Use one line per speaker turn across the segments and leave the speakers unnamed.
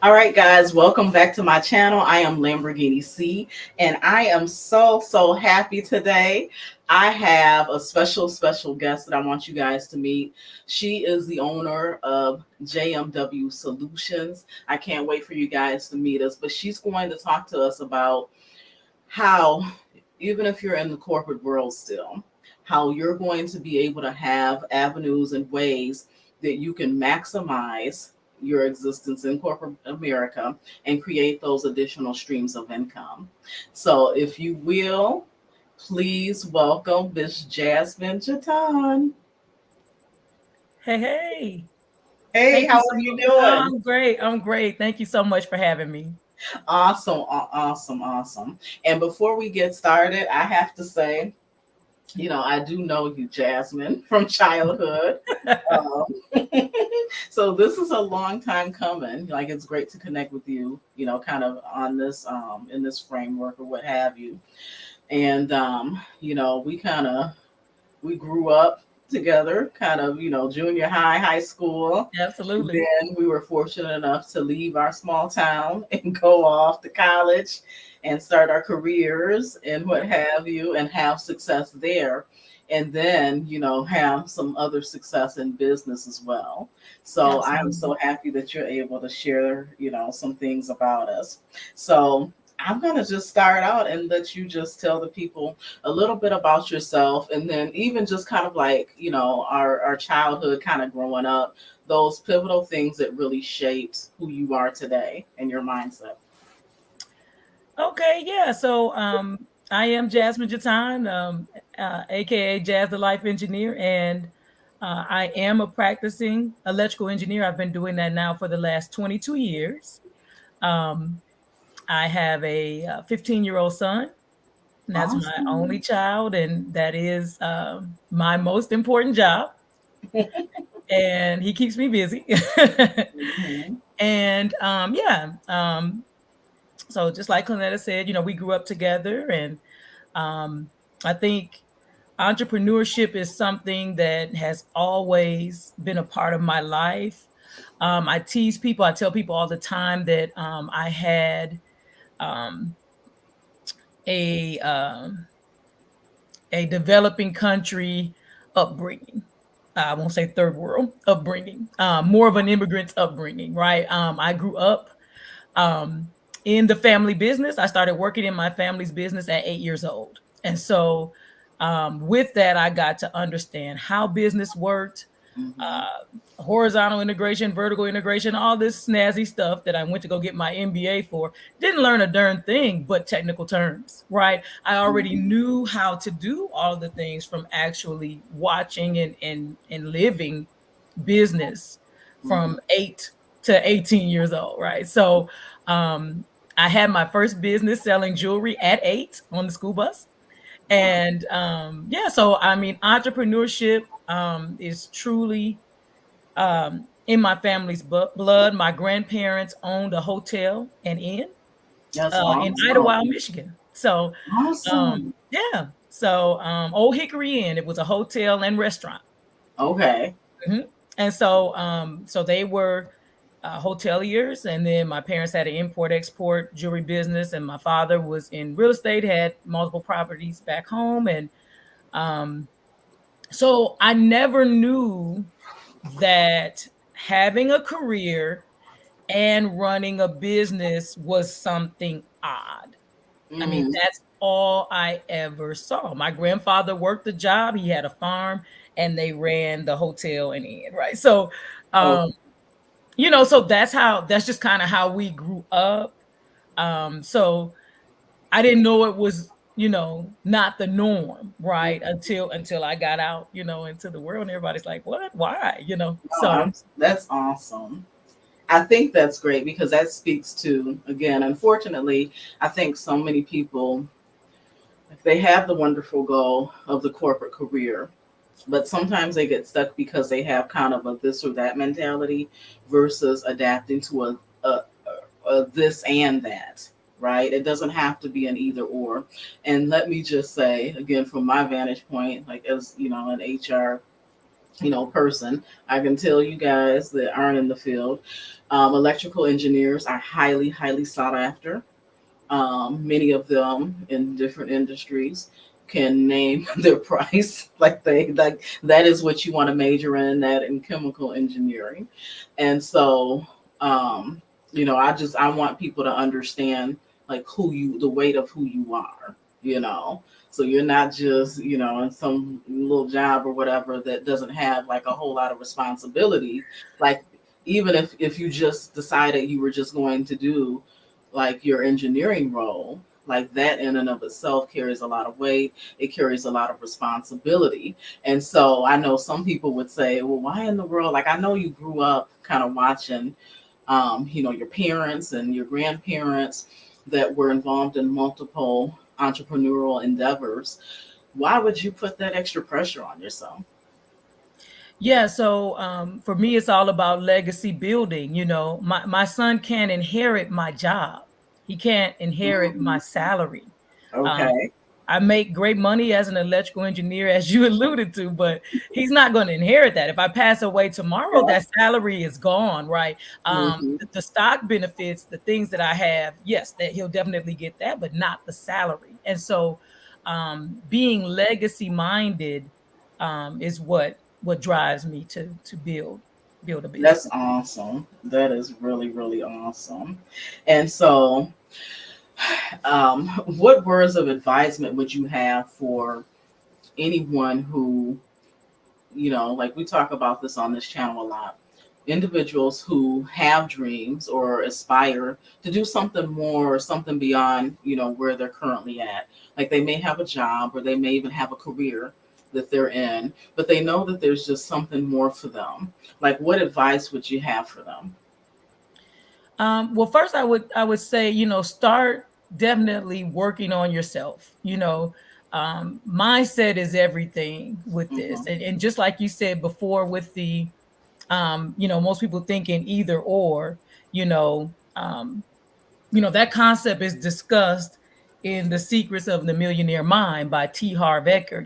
All right, guys, welcome back to my channel. I am Lamborghini C, and I am so happy today. I have a special guest that I want you guys to meet. She is the owner of JMW Solutions. I can't wait for you guys to meet us, but she's going to talk to us about how, even if you're in the corporate world still, how you're going to be able to have avenues and ways that you can maximize your existence in corporate America and create those additional streams of income. So, if you will, please welcome Miss Jasmine Jetaun.
Hey, hey.
Hey,
Thank you
how
so
are you
much.
doing?
I'm great. I'm great. Thank you so much for having me.
Awesome. And before we get started, I have to say, I do know you, Jasmine, from childhood. Um, so this is a long time coming. Like, it's great to connect with you, kind of on this in this framework or what have you. And we grew up together, kind of, junior high, high school.
Absolutely.
Then we were fortunate enough to leave our small town and go off to college and start our careers and what have you and have success there. And then, have some other success in business as well. So I am
Absolutely.
so happy that you're able to share, some things about us. So I'm going to just start out and let you just tell the people a little bit about yourself, and then even just kind of like, our childhood kind of growing up, those pivotal things that really shaped who you are today and your mindset.
Okay, yeah. So I am Jasmine Jetaun, aka Jazz the Life Engineer, and I am a practicing electrical engineer. I've been doing that now for the last 22 years. Um, I have a 15-year-old son, and that's my only
Awesome.
child, and that is my most important job. And he keeps me busy.
Mhm.
And so just like Clonetta said, we grew up together, and I think entrepreneurship is something that has always been a part of my life. I tease people, I tell people all the time that I had um, a um, a developing country upbringing. I won't say third world upbringing, more of an immigrant's upbringing, right? I grew up um, in the family business. I started working in my family's business at 8 years old. And so, with that, I got to understand how business worked,
Mhm.
horizontal integration, vertical integration, all this snazzy stuff that I went to go get my MBA for. Didn't learn a darn thing but technical terms, right? I already
Mhm.
knew how to do all of the things from actually watching and living business
Mhm.
from 8 to 18 years old, right? So um, I had my first business selling jewelry at 8 on the school bus.
Wow.
And so I mean, entrepreneurship is truly in my family's blood. My grandparents owned a hotel and inn
That's
in Idlewild,
awesome.
Michigan. So
Awesome.
yeah, so Old Hickory Inn. It was a hotel and restaurant.
Okay.
Mhm. And so they were hoteliers, and then my parents had an import export jewelry business, and my father was in real estate, had multiple properties back home, and um, so I never knew that having a career and running a business was something odd. I mean,
Mm.
that's all I ever saw. My grandfather worked the job, he had a farm, and they ran the hotel and inn, right? So,
Oh.
um, so that's just kind of how we grew up. So I didn't know it was, not the norm, right? Until I got out, into the world, and everybody's like, "What? Why?"
No,
So
that's awesome. I think that's great because that speaks to, again, unfortunately, I think so many people, if they have the wonderful goal of the corporate career, but sometimes they get stuck because they have kind of a this or that mentality versus adapting to a this and that, right? It doesn't have to be an either or. And let me just say, again, from my vantage point, like as an HR person. I can tell you guys that aren't in the field. Electrical engineers are highly, highly sought after. Many of them in different industries can name their price. Like that is what you want to major in, that in chemical engineering. And so um, I want people to understand like the weight of who you are, you know. So you're not just, in some little job or whatever that doesn't have like a whole lot of responsibility. Like even if you just decided you were just going to do like your engineering role, like that in and of itself carries a lot of weight. It carries a lot of responsibility. And so I know some people would say, well, why in the world? Like, I know you grew up kind of watching, your parents and your grandparents that were involved in multiple entrepreneurial endeavors. Why would you put that extra pressure on yourself?
Yeah, so for me, it's all about legacy building. My son can't inherit my job. He can't inherit my
Mhm.
salary. Um,
Okay.
I make great money as an electrical engineer, as you alluded to, but he's not going to inherit that. If I pass away tomorrow,
Yeah.
that salary is gone, right?
Hmm.
The stock benefits, the things that I have, yes, that he'll definitely get that, but not the salary. And so, being legacy minded is what drives me to build a
That's
business.
awesome. That is really, really awesome. And so, what words of advisement would you have for anyone who, like we talk about this on this channel a lot, individuals who have dreams or aspire to do something more or something beyond, where they're currently at. Like they may have a job or they may even have a career that they're in, but they know that there's just something more for them. Like what advice would you have for them?
Well, first I would say, start definitely working on yourself. Mindset is everything with this,
Hmm.
and just like you said before, with the most people thinking either or, you know, um, that concept is discussed in The Secrets of the Millionaire Mind by T. Harv Eker,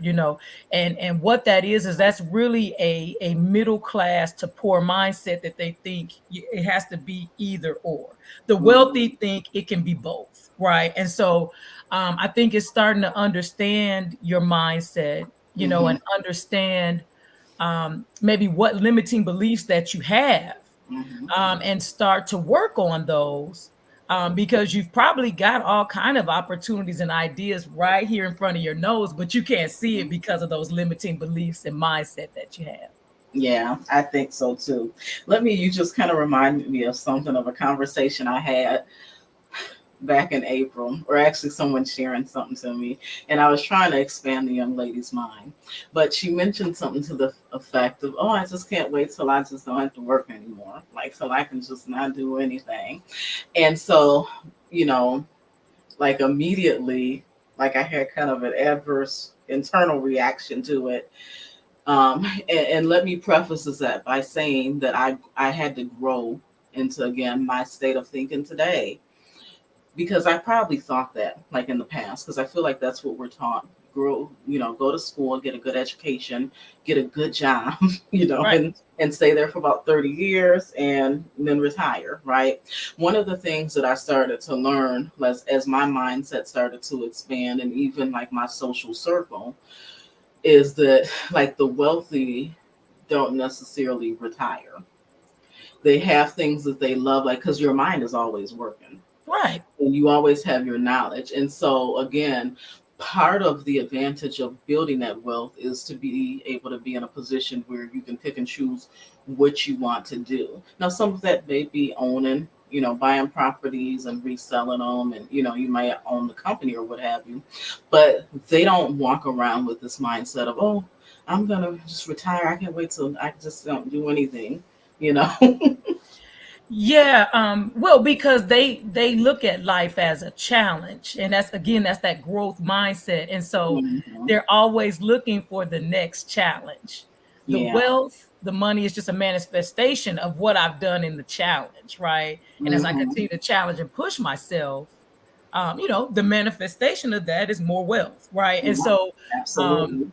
and what that is that's really a middle class to poor mindset that they think it has to be either or. The
Hmm.
wealthy think it can be both, right? And so I think it's starting to understand your mindset,
Hmm.
and understand maybe what limiting beliefs that you have,
Hmm.
and start to work on those, because you've probably got all kind of opportunities and ideas right here in front of your nose, but you can't see it because of those limiting beliefs and mindset that you have.
Yeah, I think so too. You just kind of reminded me of something of a conversation I had back in April, or actually someone sharing something to me, and I was trying to expand the young lady's mind. But she mentioned something to the effect of, "Oh, I just can't wait till I just don't have to work anymore, like so I can just not do anything." And so, you know, like immediately, like I had kind of an adverse internal reaction to it. And let me preface that by saying that I had to grow into again my state of thinking today, because I probably thought that like in the past, because I feel like that's what we're taught. Grow, go to school, get a good education, get a good job,
Right.
and stay there for about 30 years and then retire, right? One of the things that I started to learn as my mindset started to expand and even like my social circle is that like the wealthy don't necessarily retire. They have things that they love, like because your mind is always working
Right.
and you always have your knowledge. And so, again, part of the advantage of building that wealth is to be able to be in a position where you can pick and choose what you want to do. Now, some of that may be owning, buying properties and reselling them, and you might own the company or what have you, but they don't walk around with this mindset of, oh, I'm gonna just retire. I can't wait till I just don't do anything, you know.
Yeah, well, because they look at life as a challenge, and that's that growth mindset, and so
Mhm.
they're always looking for the next challenge. The
Yeah.
wealth, the money is just a manifestation of what I've done in the challenge, right? And as I
Hmm.
continue to challenge and push myself, the manifestation of that is more wealth, right? And
Yeah,
so, um,
absolutely.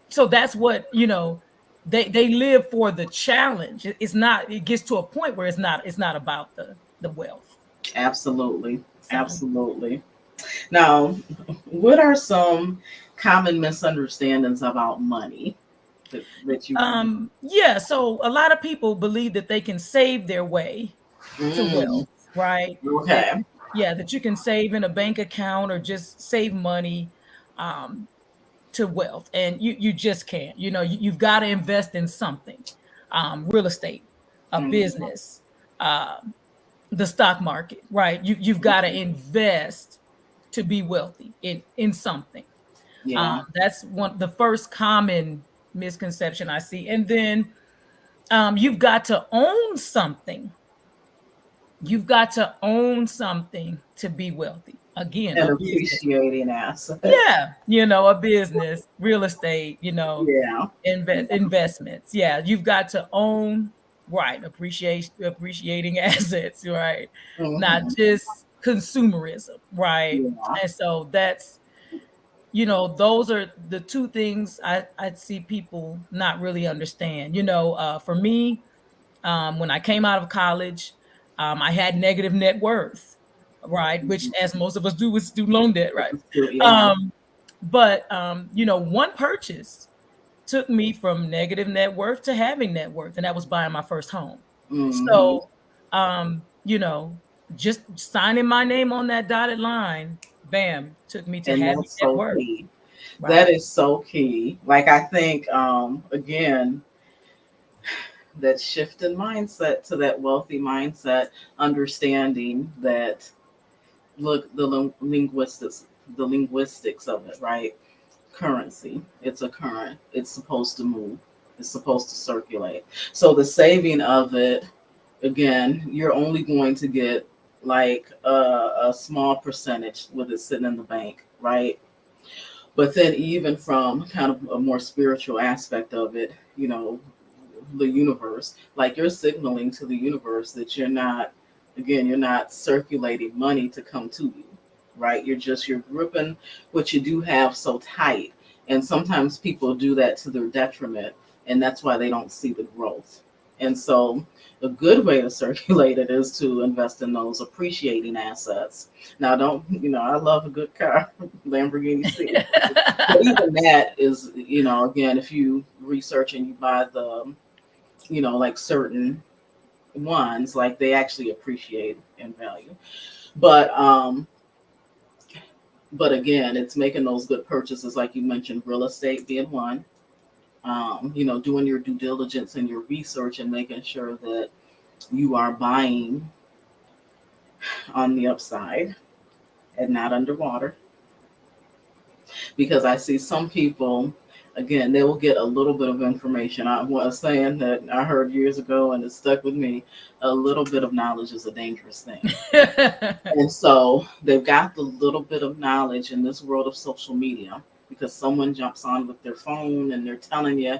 so that's what they live for the challenge. It's not, it gets to a point where it's not about the wealth.
Absolutely.
So
Absolutely. Now, what are some common misunderstandings about money that you can?
yeah, so a lot of people believe that they can save their way to
Mm,
wealth, right? That
okay.
yeah, that you can save in a bank account or just save money um, to wealth, and you just can't. You've got to invest in something, real estate, a
Mm,
business, the stock market, right? You've got to invest to be wealthy in something.
yeah.
That's one the first common misconception I see, and then you've got to own something. You've got to own something to be wealthy. Again,
And
a business.
appreciating assets.
Yeah, a business, real estate,
Yeah.
investments. Yeah, you've got to own, right, appreciating assets, right? Not
Hmm.
just consumerism, right?
Yeah.
And so those are the two things I see people not really understand. For me, when I came out of college, I had negative net worth, right? Which,
Mhm.
as most of us do with student loan debt, right?
Yeah.
Um, but one purchase took me from negative net worth to having net worth, and that was buying my first home.
Hmm.
So, just signing my name on that dotted line, bam, took me to
And
having
that's
net
so
worth,
key. That
right?
is so key. Like I think, again, that shift in mindset to that wealthy mindset, understanding that, look, the linguistics of it, right? Currency. It's a current. It's supposed to move. It's supposed to circulate. So the saving of it, again, you're only going to get like a small percentage with it sitting in the bank, right? But then, even from kind of a more spiritual aspect of it, the universe, like you're signaling to the universe that you're not, again, you're not circulating money to come to you, right? You're gripping what you do have so tight. And sometimes people do that to their detriment, and that's why they don't see the growth. And so a good way to circulate it is to invest in those appreciating assets. Now, don't, I love a good car, Lamborghini C. But even that is, again, if you research and you buy the, like certain ones, like they actually appreciate in value. But but again, it's making those good purchases, like you mentioned, real estate being one. Doing your due diligence and your research and making sure that you are buying on the upside and not underwater. Because I see some people, again, they will get a little bit of information. I was saying that I heard years ago and it stuck with me, a little bit of knowledge is a dangerous thing. And so they've got the little bit of knowledge in this world of social media, because someone jumps on with their phone and they're telling you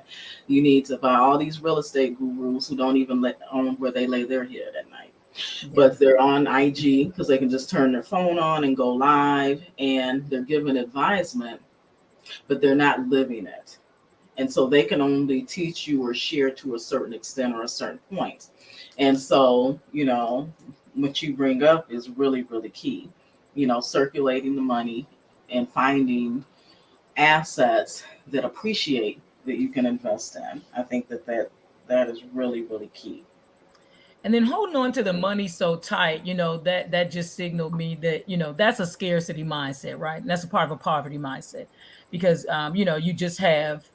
you need to buy all these real estate gurus who don't even let own where they lay their head at night.
Yeah.
But they're on IG because they can just turn their phone on and go live, and they're giving advisement, but they're not living it. And so they can only teach you or share to a certain extent or a certain point. And so, what you bring up is really, really key. Circulating the money and finding assets that appreciate that you can invest in. I think that is really, really key.
And then holding on to the money so tight, that just signaled me that, that's a scarcity mindset, right? And that's a part of a poverty mindset, because, you just have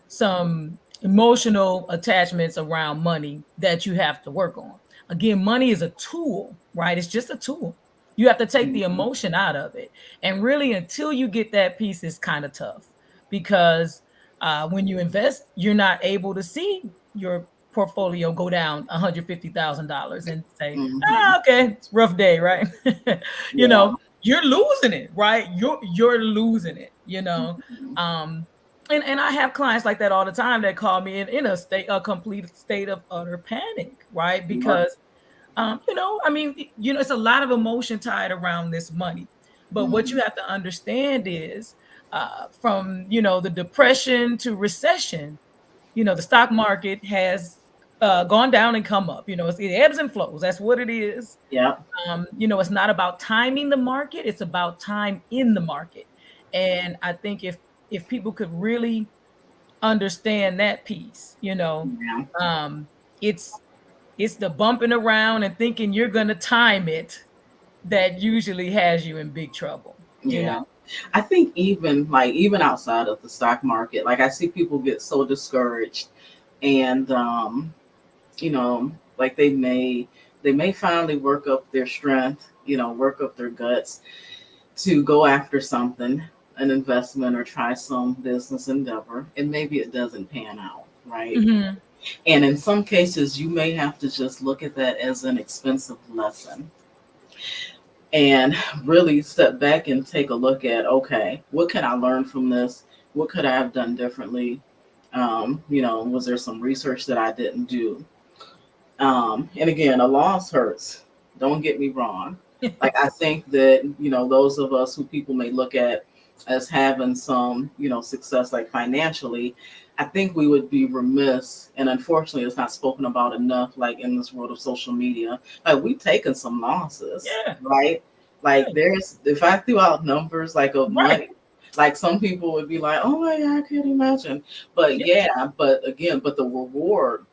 some emotional attachments around money that you have to work on. Again, money is a tool, right? It's just a tool. You have to take the
Mhm.
emotion out of it. And really, until you get that piece, it's kind of tough, because when you invest, you're not able to see your portfolio go down $150,000 and say,
Mhm.
okay, it's a rough day, right? you
Yeah.
know, you're losing it, right? You're losing it,
Mhm.
Um, and I have clients like that all the time that call me in a complete state of utter panic, right?
Yeah.
Because I mean, it's a lot of emotion tied around this money. But what
Mhm.
you have to understand is from the depression to recession, the stock market has gone down and come up. It ebbs and flows. That's what it is.
Yeah.
It's not about timing the market, it's about time in the market. And I think if people could really understand that piece,
Yeah.
it's the bumping around and thinking you're going to time it that usually has you in big trouble.
Yeah. I think even outside of the stock market, like I see people get so discouraged and like they may finally work up their strength, work up their guts to go after something, an investment or try some business endeavor, and maybe it doesn't pan out, right?
Hmm.
And in some cases, you may have to just look at that as an expensive lesson and really step back and take a look at, okay, what can I learn from this? What could I have done differently? Was there some research that I didn't do? And again, a loss hurts. Don't get me wrong. Like I think that those of us who people may look at as having some success, like financially, I think we would be remiss, and unfortunately, it's not spoken about enough. Like in this world of social media, like we've taken some losses,
Yeah.
right? Like
Right.
there's if I threw out numbers like of
Right.
money, like some people would be like, "Oh my God, I can't imagine." But
Yeah.
yeah, but the reward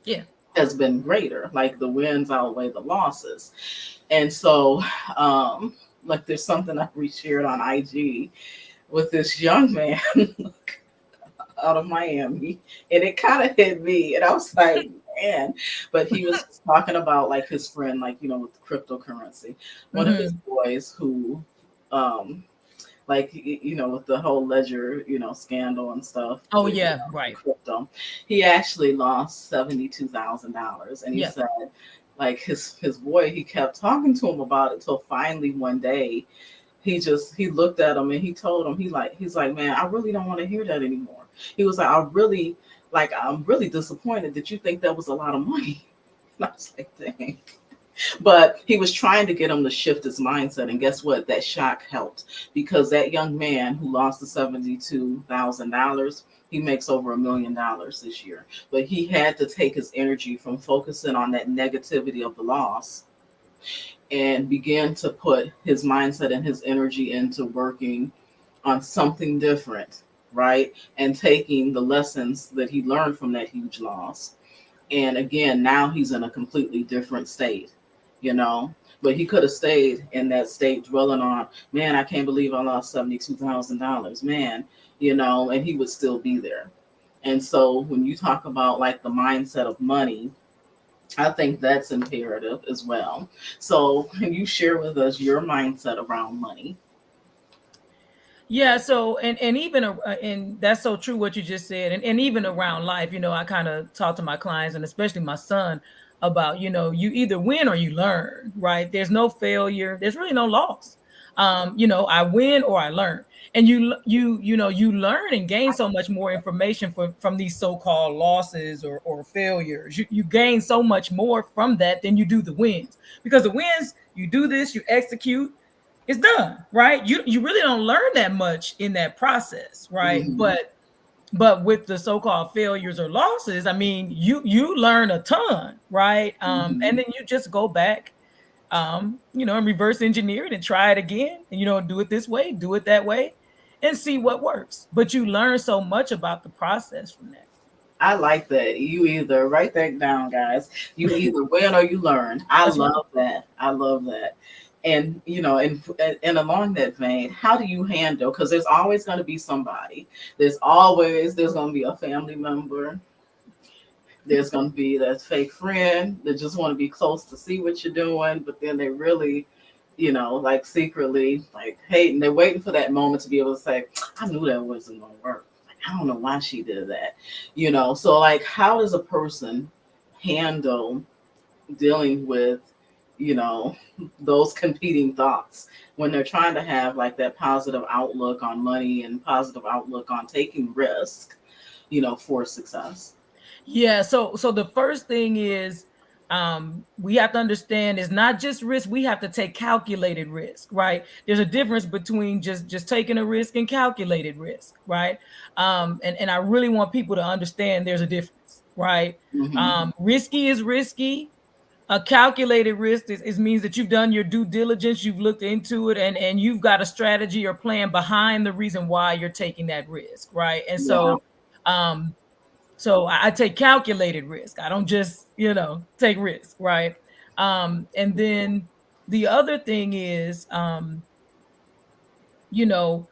Yeah.
has been greater. Like the wins outweigh the losses. And so, um, like there's something I reshared on IG with this young man out of Miami, and it kind of hit me, and I was like, man. But he was talking about like his friend, like with cryptocurrency, one of his
Hmm.
boys who, um, like with the whole ledger scandal and stuff
Oh
with
yeah. Right.
crypto, he actually lost $72,000, and he
Yeah.
said like his boy, he kept talking to him about it till finally one day he looked at him and he told him, he's like, man, I really don't want to hear that anymore. He was like, I'm really disappointed that you think that was a lot of money. And I was like, dang. But he was trying to get him to shift his mindset. And guess what? That shock helped, because that young man who lost the $72,000, he makes over $1 million this year. But he had to take his energy from focusing on that negativity of the loss and begin to put his mindset and his energy into working on something different, right? And taking the lessons that he learned from that huge loss, and again, now he's in a completely different state, you know. But he could have stayed in that state dwelling on, man, I can't believe I lost $72,000, man, and he would still be there. And so when you talk about like the mindset of money, I think that's imperative as well. So can you share with us your mindset around money?
Yeah, so and even and that's so true what you just said, and even around life, I kind of talk to my clients and especially my son about, you either win or you learn, right? There's no failure, there's really no loss. I win or I learn, and you learn and gain so much more information from these so-called losses or failures. You gain so much more from that than you do the wins, because the wins, you do this, you execute, it's done, right? You really don't learn that much in that process, right?
Mm-hmm.
But with the so-called failures or losses, I mean, you learn a ton, right?
Mm-hmm.
And then you just go back, and reverse engineer it and try it again, and do it this way, do it that way, and see what works. But you learn so much about the process from that.
I like that. You either write that down, guys. You either win or you learn. I
That's right.
love that. I love that. And and along that vein, how do you handle? Because there's always going to be somebody. There's going to be a family member. There's going to be that fake friend that just want to be close to see what you're doing, but then they really, like secretly, like hating. They're waiting for that moment to be able to say, "I knew that wasn't going to work. Like, I don't know why she did that." So like, how does a person handle dealing with, you know, those competing thoughts when they're trying to have like that positive outlook on money and positive outlook on taking risk, for success?
Yeah, so the first thing is, We have to understand it's not just risk. We have to take calculated risk, right? There's a difference between just taking a risk and calculated risk, right? And I really want people to understand there's a difference, right?
Mm-hmm.
Risky is risky. A calculated risk is means that you've done your due diligence, you've looked into it, and you've got a strategy or plan behind the reason why you're taking that risk, right? And
Yeah.
um, so I take calculated risk. I don't just, take risk, right? And then the other thing is, you know,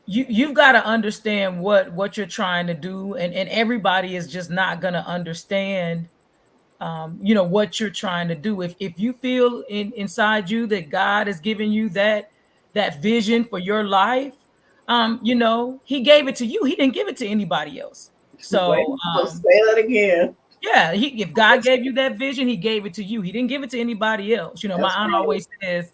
you've got to understand what you're trying to do, and everybody is just not going to understand what you're trying to do. If you feel inside you that God has given you that vision for your life, he gave it to you. He didn't give it to anybody else.
Wait,
So
say that again.
yeah, if God gave you that vision, he gave it to you. He didn't give it to anybody else. My
That's
aunt
right.
always says,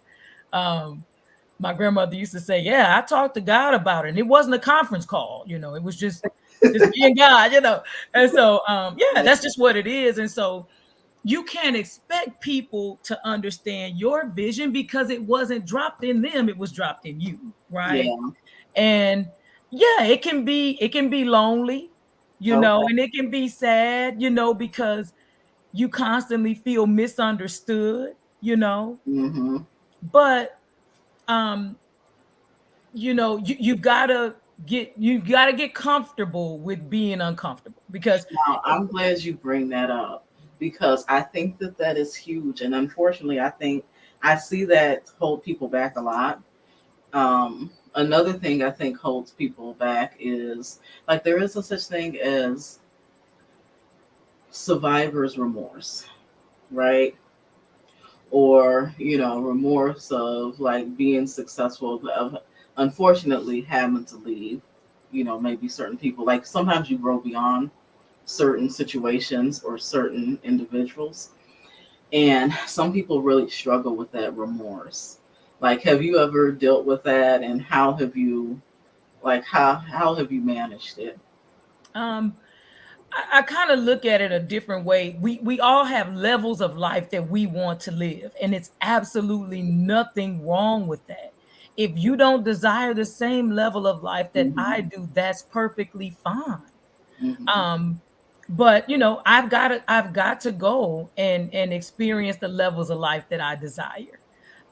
my grandmother used to say, yeah, I talked to God about it. And it wasn't a conference call, it was just being God. And so yeah,
Yeah.
that's just what it is. And so you can't expect people to understand your vision because it wasn't dropped in them, it was dropped in you, right?
Yeah.
And yeah, it can be lonely,
Okay.
and it can be sad, because you constantly feel misunderstood,
Mm-hmm.
but um you got to get comfortable with being uncomfortable because
Now, I'm glad you bring that up because I think that that is huge. And unfortunately, I think I see that hold people back a lot. Another thing I think holds people back is like there is a such thing as survivor's remorse, right? Or, remorse of like being successful, of unfortunately having to leave, maybe certain people. Like sometimes you grow beyond certain situations or certain individuals. And some people really struggle with that remorse. Like, have you ever dealt with that, and how have you managed it?
um I kind of look at it a different way. We all have levels of life that we want to live, and it's absolutely nothing wrong with that. If you don't desire the same level of life that
Hmm.
I do, that's perfectly fine.
Hmm.
Um, but I've got to go and experience the levels of life that I desire.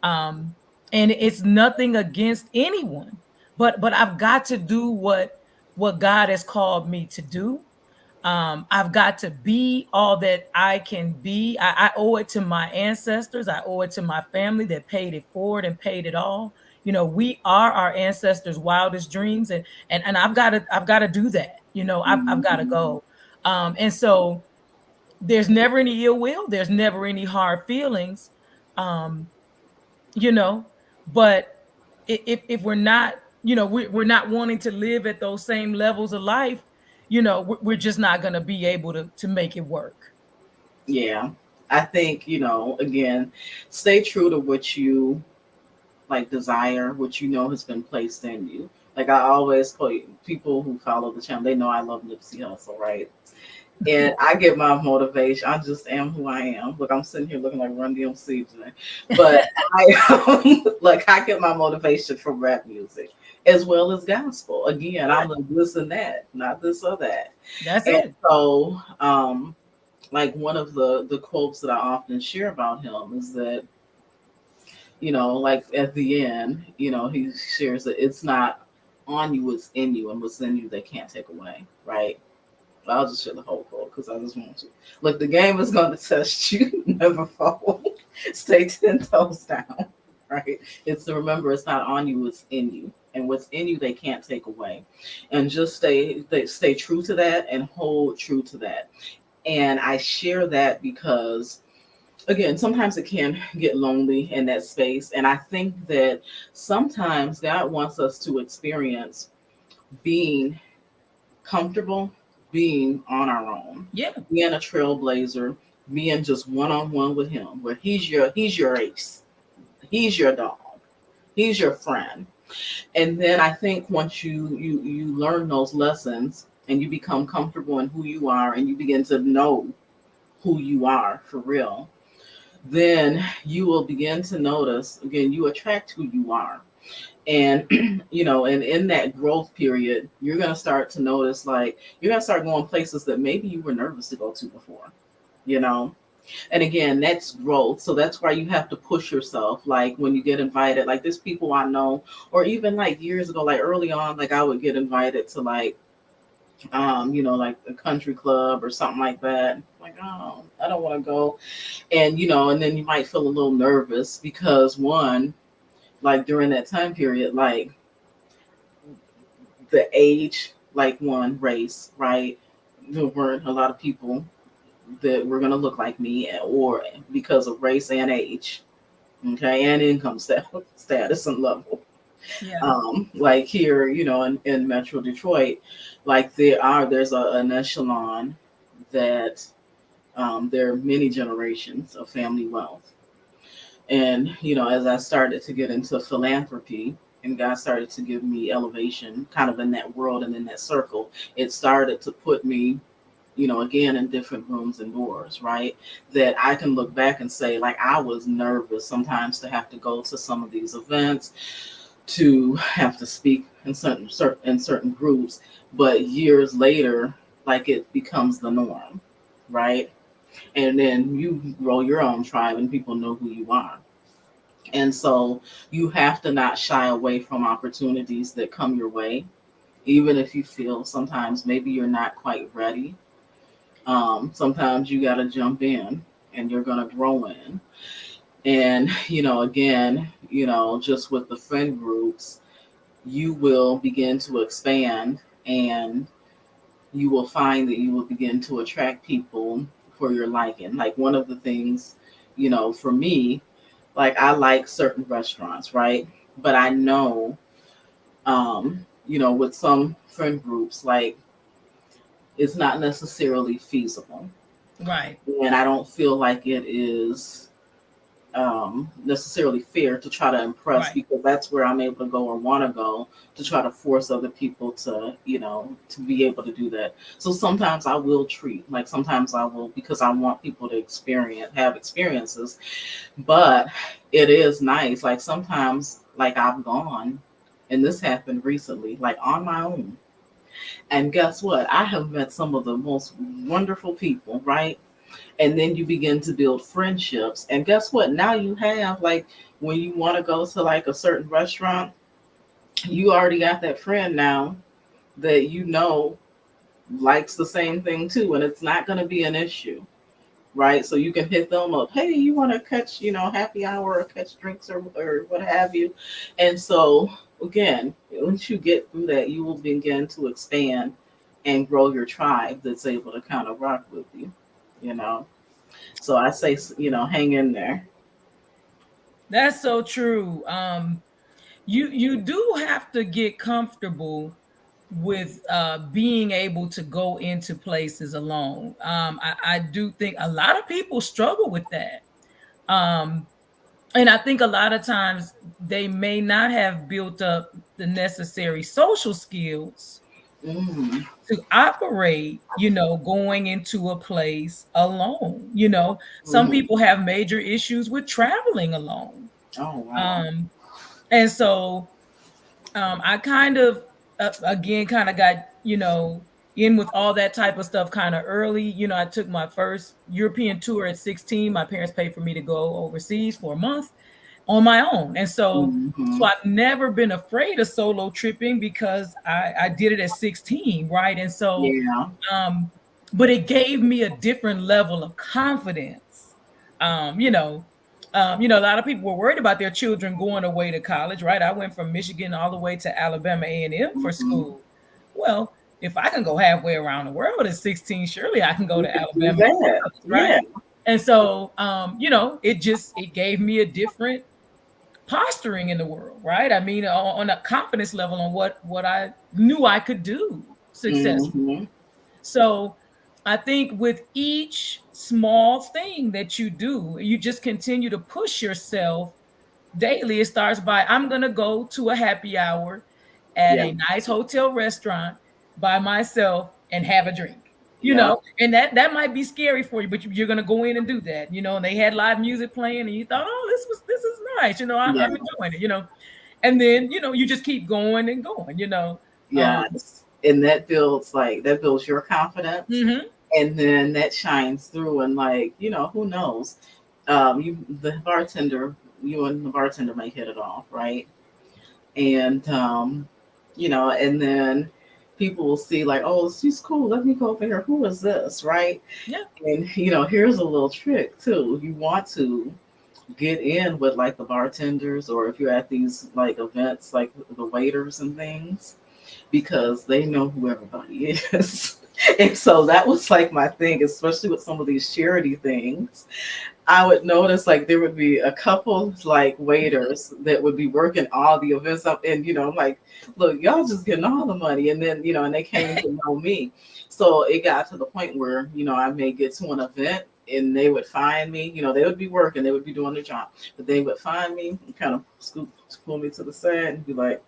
Um, and it's nothing against anyone, but I've got to do what God has called me to do. I've got to be all that I can be. I owe it to my ancestors. I owe it to my family that paid it forward and paid it all. We are our ancestors' wildest dreams, and I've got to do that. I've got to
Hmm.
go. And so there's never any ill will. There's never any hard feelings. Um, you know, but if we're not, we're not wanting to live at those same levels of life, we're just not going to be able to make it work.
Yeah. I think, again, stay true to what you like desire, what has been placed in you. Like I always call people who follow the channel, they know I love Nipsey Hustle, right? And I get my motivation. I just am who I am. Look, I'm sitting here looking like Run DMC today, but like I get my motivation from rap music as well as gospel. Again,
Right.
I'm like this and that, not this or that.
That's
And
it.
so, like one of the quotes that I often share about him is that like at the end, he shares that it's not on you, it's in you, and what's in you they can't take away, right? I'll just share the whole quote because I just want to. Look, the game is going to test you. Never fold. Stay 10 toes down. Right? It's to remember it's not on you, it's in you. And what's in you, they can't take away. And just stay true to that and hold true to that. And I share that because, again, sometimes it can get lonely in that space. And I think that sometimes God wants us to experience being comfortable, being on our own,
Yeah.
being a trailblazer, being just one on one with him, where he's your ace, he's your dog, he's your friend. And then I think once you learn those lessons and you become comfortable in who you are and you begin to know who you are for real, then you will begin to notice again, you attract who you are. And and in that growth period, you're going to start to notice, like, you're going to start going places that maybe you were nervous to go to before, you know and again, that's growth. So that's why you have to push yourself. Like when you get invited, like there's people I know, or even like years ago, like early on, like I would get invited to like like a country club or something like that. Like, oh, I don't want to go. And and then you might feel a little nervous because one, like during that time period, like the age, like one race, right? There weren't a lot of people that were gonna look like me, or because of race and age, okay, and income status and level.
Yeah.
Like here, in Metro Detroit, like there's an echelon that there are many generations of family wealth. And as I started to get into philanthropy, and God started to give me elevation kind of in that world and in that circle, it started to put me again in different rooms and doors, right? That I can look back and say, like, I was nervous sometimes to have to go to some of these events, to have to speak in certain groups, but years later, like it becomes the norm, right? And then you grow your own tribe, and people know who you are. And so you have to not shy away from opportunities that come your way, even if you feel sometimes maybe you're not quite ready. Sometimes you got to jump in, and you're going to grow in. And, again, just with the friend groups, you will begin to expand, and you will find that you will begin to attract people for your liking. Like one of the things, for me, like I like certain restaurants, right? But I know, with some friend groups, like it's not necessarily feasible.
Right.
And I don't feel like it is necessarily fair to try to impress,
Right.
because that's where I'm able to go or want to go, to try to force other people to, to be able to do that. So sometimes I will treat, like sometimes I will, because I want people to have experiences. But it is nice. Like sometimes, like I've gone, and this happened recently, like on my own. And guess what? I have met some of the most wonderful people, right? And then you begin to build friendships. And guess what? Now you have, like, when you want to go to like a certain restaurant, you already got that friend now that likes the same thing too. And it's not going to be an issue, right? So you can hit them up. Hey, you want to catch, happy hour or catch drinks, or what have you. And so, again, once you get through that, you will begin to expand and grow your tribe that's able to kind of rock with you, you know. So I say, hang in there.
That's so true. You do have to get comfortable with being able to go into places alone. I do think a lot of people struggle with that. Um, and I think a lot of times they may not have built up the necessary social skills
Mm,
to operate, going into a place alone. Some
hmm.
people have major issues with traveling alone.
Oh, wow.
Um, and so I kind of, again, kind of got, in with all that type of stuff kind of early. I took my first European tour at 16. My parents paid for me to go overseas for a month on my own. And so
Hmm.
I've never been afraid of solo tripping because I did it at 16, right? And so
Yeah.
um, but it gave me a different level of confidence. Um, you know, a lot of people were worried about their children going away to college, right? I went from Michigan all the way to Alabama A&M for
Hmm.
school. Well, if I can go halfway around the world at 16, surely I can go
You
to
could do
Alabama
that.
college,
Yeah.
right? And so, it gave me a different posturing in the world, right? I mean, on a confidence level on what I knew I could do successfully.
Hmm.
So I think with each small thing that you do, you just continue to push yourself daily. It starts by, I'm going to go to a happy hour at
Yeah.
a nice hotel restaurant by myself and have a drink. you
Yeah.
know, and that might be scary for you, but you're going to go in and do that, you know, and they had live music playing and you thought, oh, this is nice. You know,
Yeah.
I'm enjoying it, you know, and then, you know, you just keep going and going, you know.
Yes. And that builds your confidence,
Mhm.
and then that shines through, and like, who knows? You and the bartender may hit it off, right? And and then people will see like, oh, she's cool. Let me go over here. Who is this, right?
Yeah.
And here's a little trick too. You want to get in with like the bartenders, or if you're at these like events, like the waiters and things, because they know who everybody is. And so that was like my thing, especially with some of these charity things. I would notice like there would be a couple like waiters that would be working all the events up, and I'm like, look, y'all just getting all the money, and then and they came to know me. So it got to the point where I may get to an event and they would find me. They would be working, they would be doing their job, but they would find me and kind of pull me to the side and be like,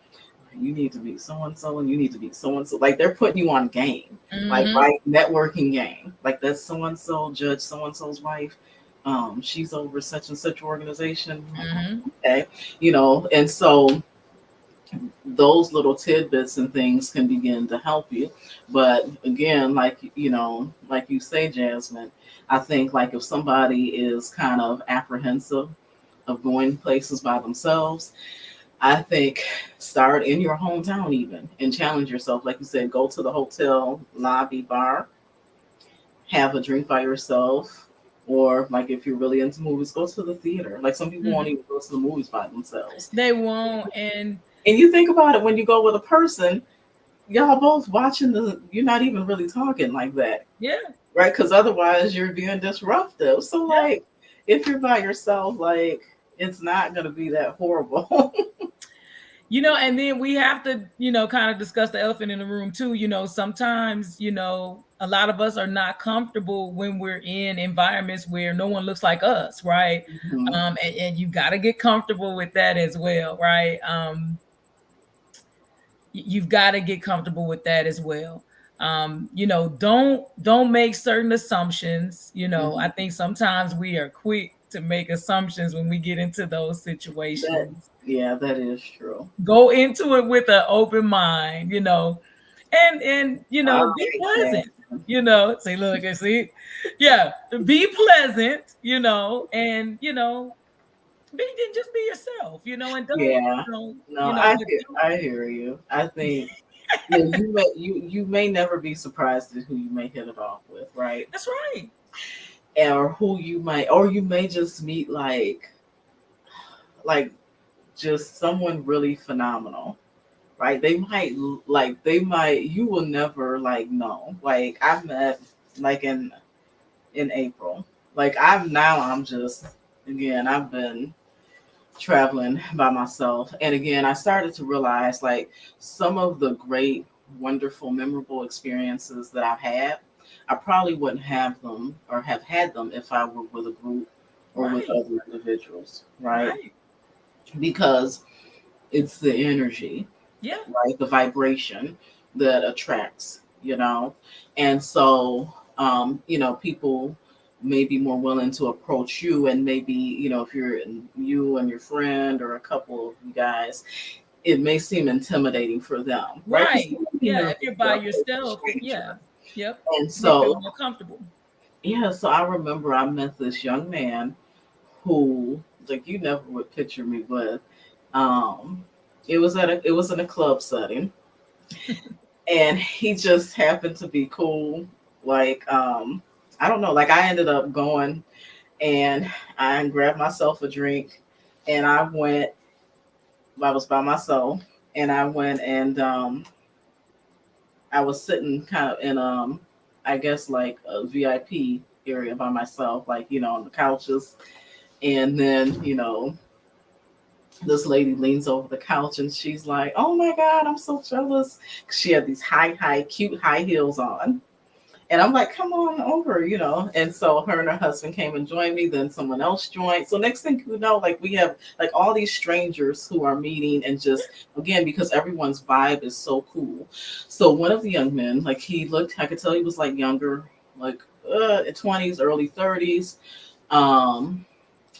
you need to be so and so, and you need to be so and so. Like they're putting you on game, like
Mhm.
right networking game. Like that's so and so, Judge so and so's wife. She's over such and such organization. I'm like,
Mhm.
okay, and so those little tidbits and things can begin to help you. But again, like you say, Jasmine, I think like if somebody is kind of apprehensive of going places by themselves, I think start in your hometown even and challenge yourself. Like you said, go to the hotel lobby bar, have a drink by yourself. Or like if you're really into movies, go to the theater. Like some people won't
Mhm.
even go to the movies by themselves.
They won't. And
And you think about it, when you go with a person, y'all both watching you're not even really talking like that.
yeah,
Right? Because otherwise you're being disruptive. So
yeah.
like if you're by yourself, like it's not gonna be that horrible.
You know, and then we have to, you know, kind of discuss the elephant in the room too. You know, sometimes, you know, a lot of us are not comfortable when we're in environments where no one looks like us, right?
Mhm.
And you got to get comfortable with that as well, right? You've got to get comfortable with that as well. You know, don't make certain assumptions. You know, I
Mhm.
think sometimes we are quick to make assumptions when we get into those
That
situations.
yeah, that is true.
Go into it with an open mind, you know, and you
All
know, be
right,
pleasant,
Jasmine.
you know. See, look, and see, yeah, be pleasant, you know, and you know, then just be yourself, you know, and don't,
Yeah. No,
you know, but don't,
I hear you. I think you may never be surprised at who you may hit it off with, right?
that's right.
Or who you may just meet like just someone really phenomenal, right? You will never like know. Like I've met like in April. Like I'm just again, I've been traveling by myself. And again, I started to realize like some of the great, wonderful, memorable experiences that I've had, I probably wouldn't have them or have had them if I were with a group or with
Right,
other individuals, right?
right,
Because it's the energy,
yeah,
right? The vibration that attracts, And so, people may be more willing to approach you, and maybe, if you and your friend or a couple of you guys, it may seem intimidating for them, right? Because
right,
they may be
yeah. If
nervous
you're
to
by
approach a
yourself, yeah,
stranger.
yep,
And
you may feel
so,
more comfortable.
yeah, so I remember I met this young man who, like, you never would picture me with. Um, it was in a club setting, and he just happened to be cool. Like, I don't know, like I ended up going and I grabbed myself a drink, and I was by myself, and I went and I was sitting kind of in I guess like a VIP area by myself, like on the couches, and then this lady leans over the couch and she's like, "Oh my God, I'm so jealous." She had these cute high heels on, And I'm like, come on over, you know. And so her and her husband came and joined me. Then someone else joined. So next thing you know, like we have like all these strangers who are meeting and just again because everyone's vibe is so cool. So one of the young men, like he looked, I could tell he was like younger, like 20s, early 30s. Um,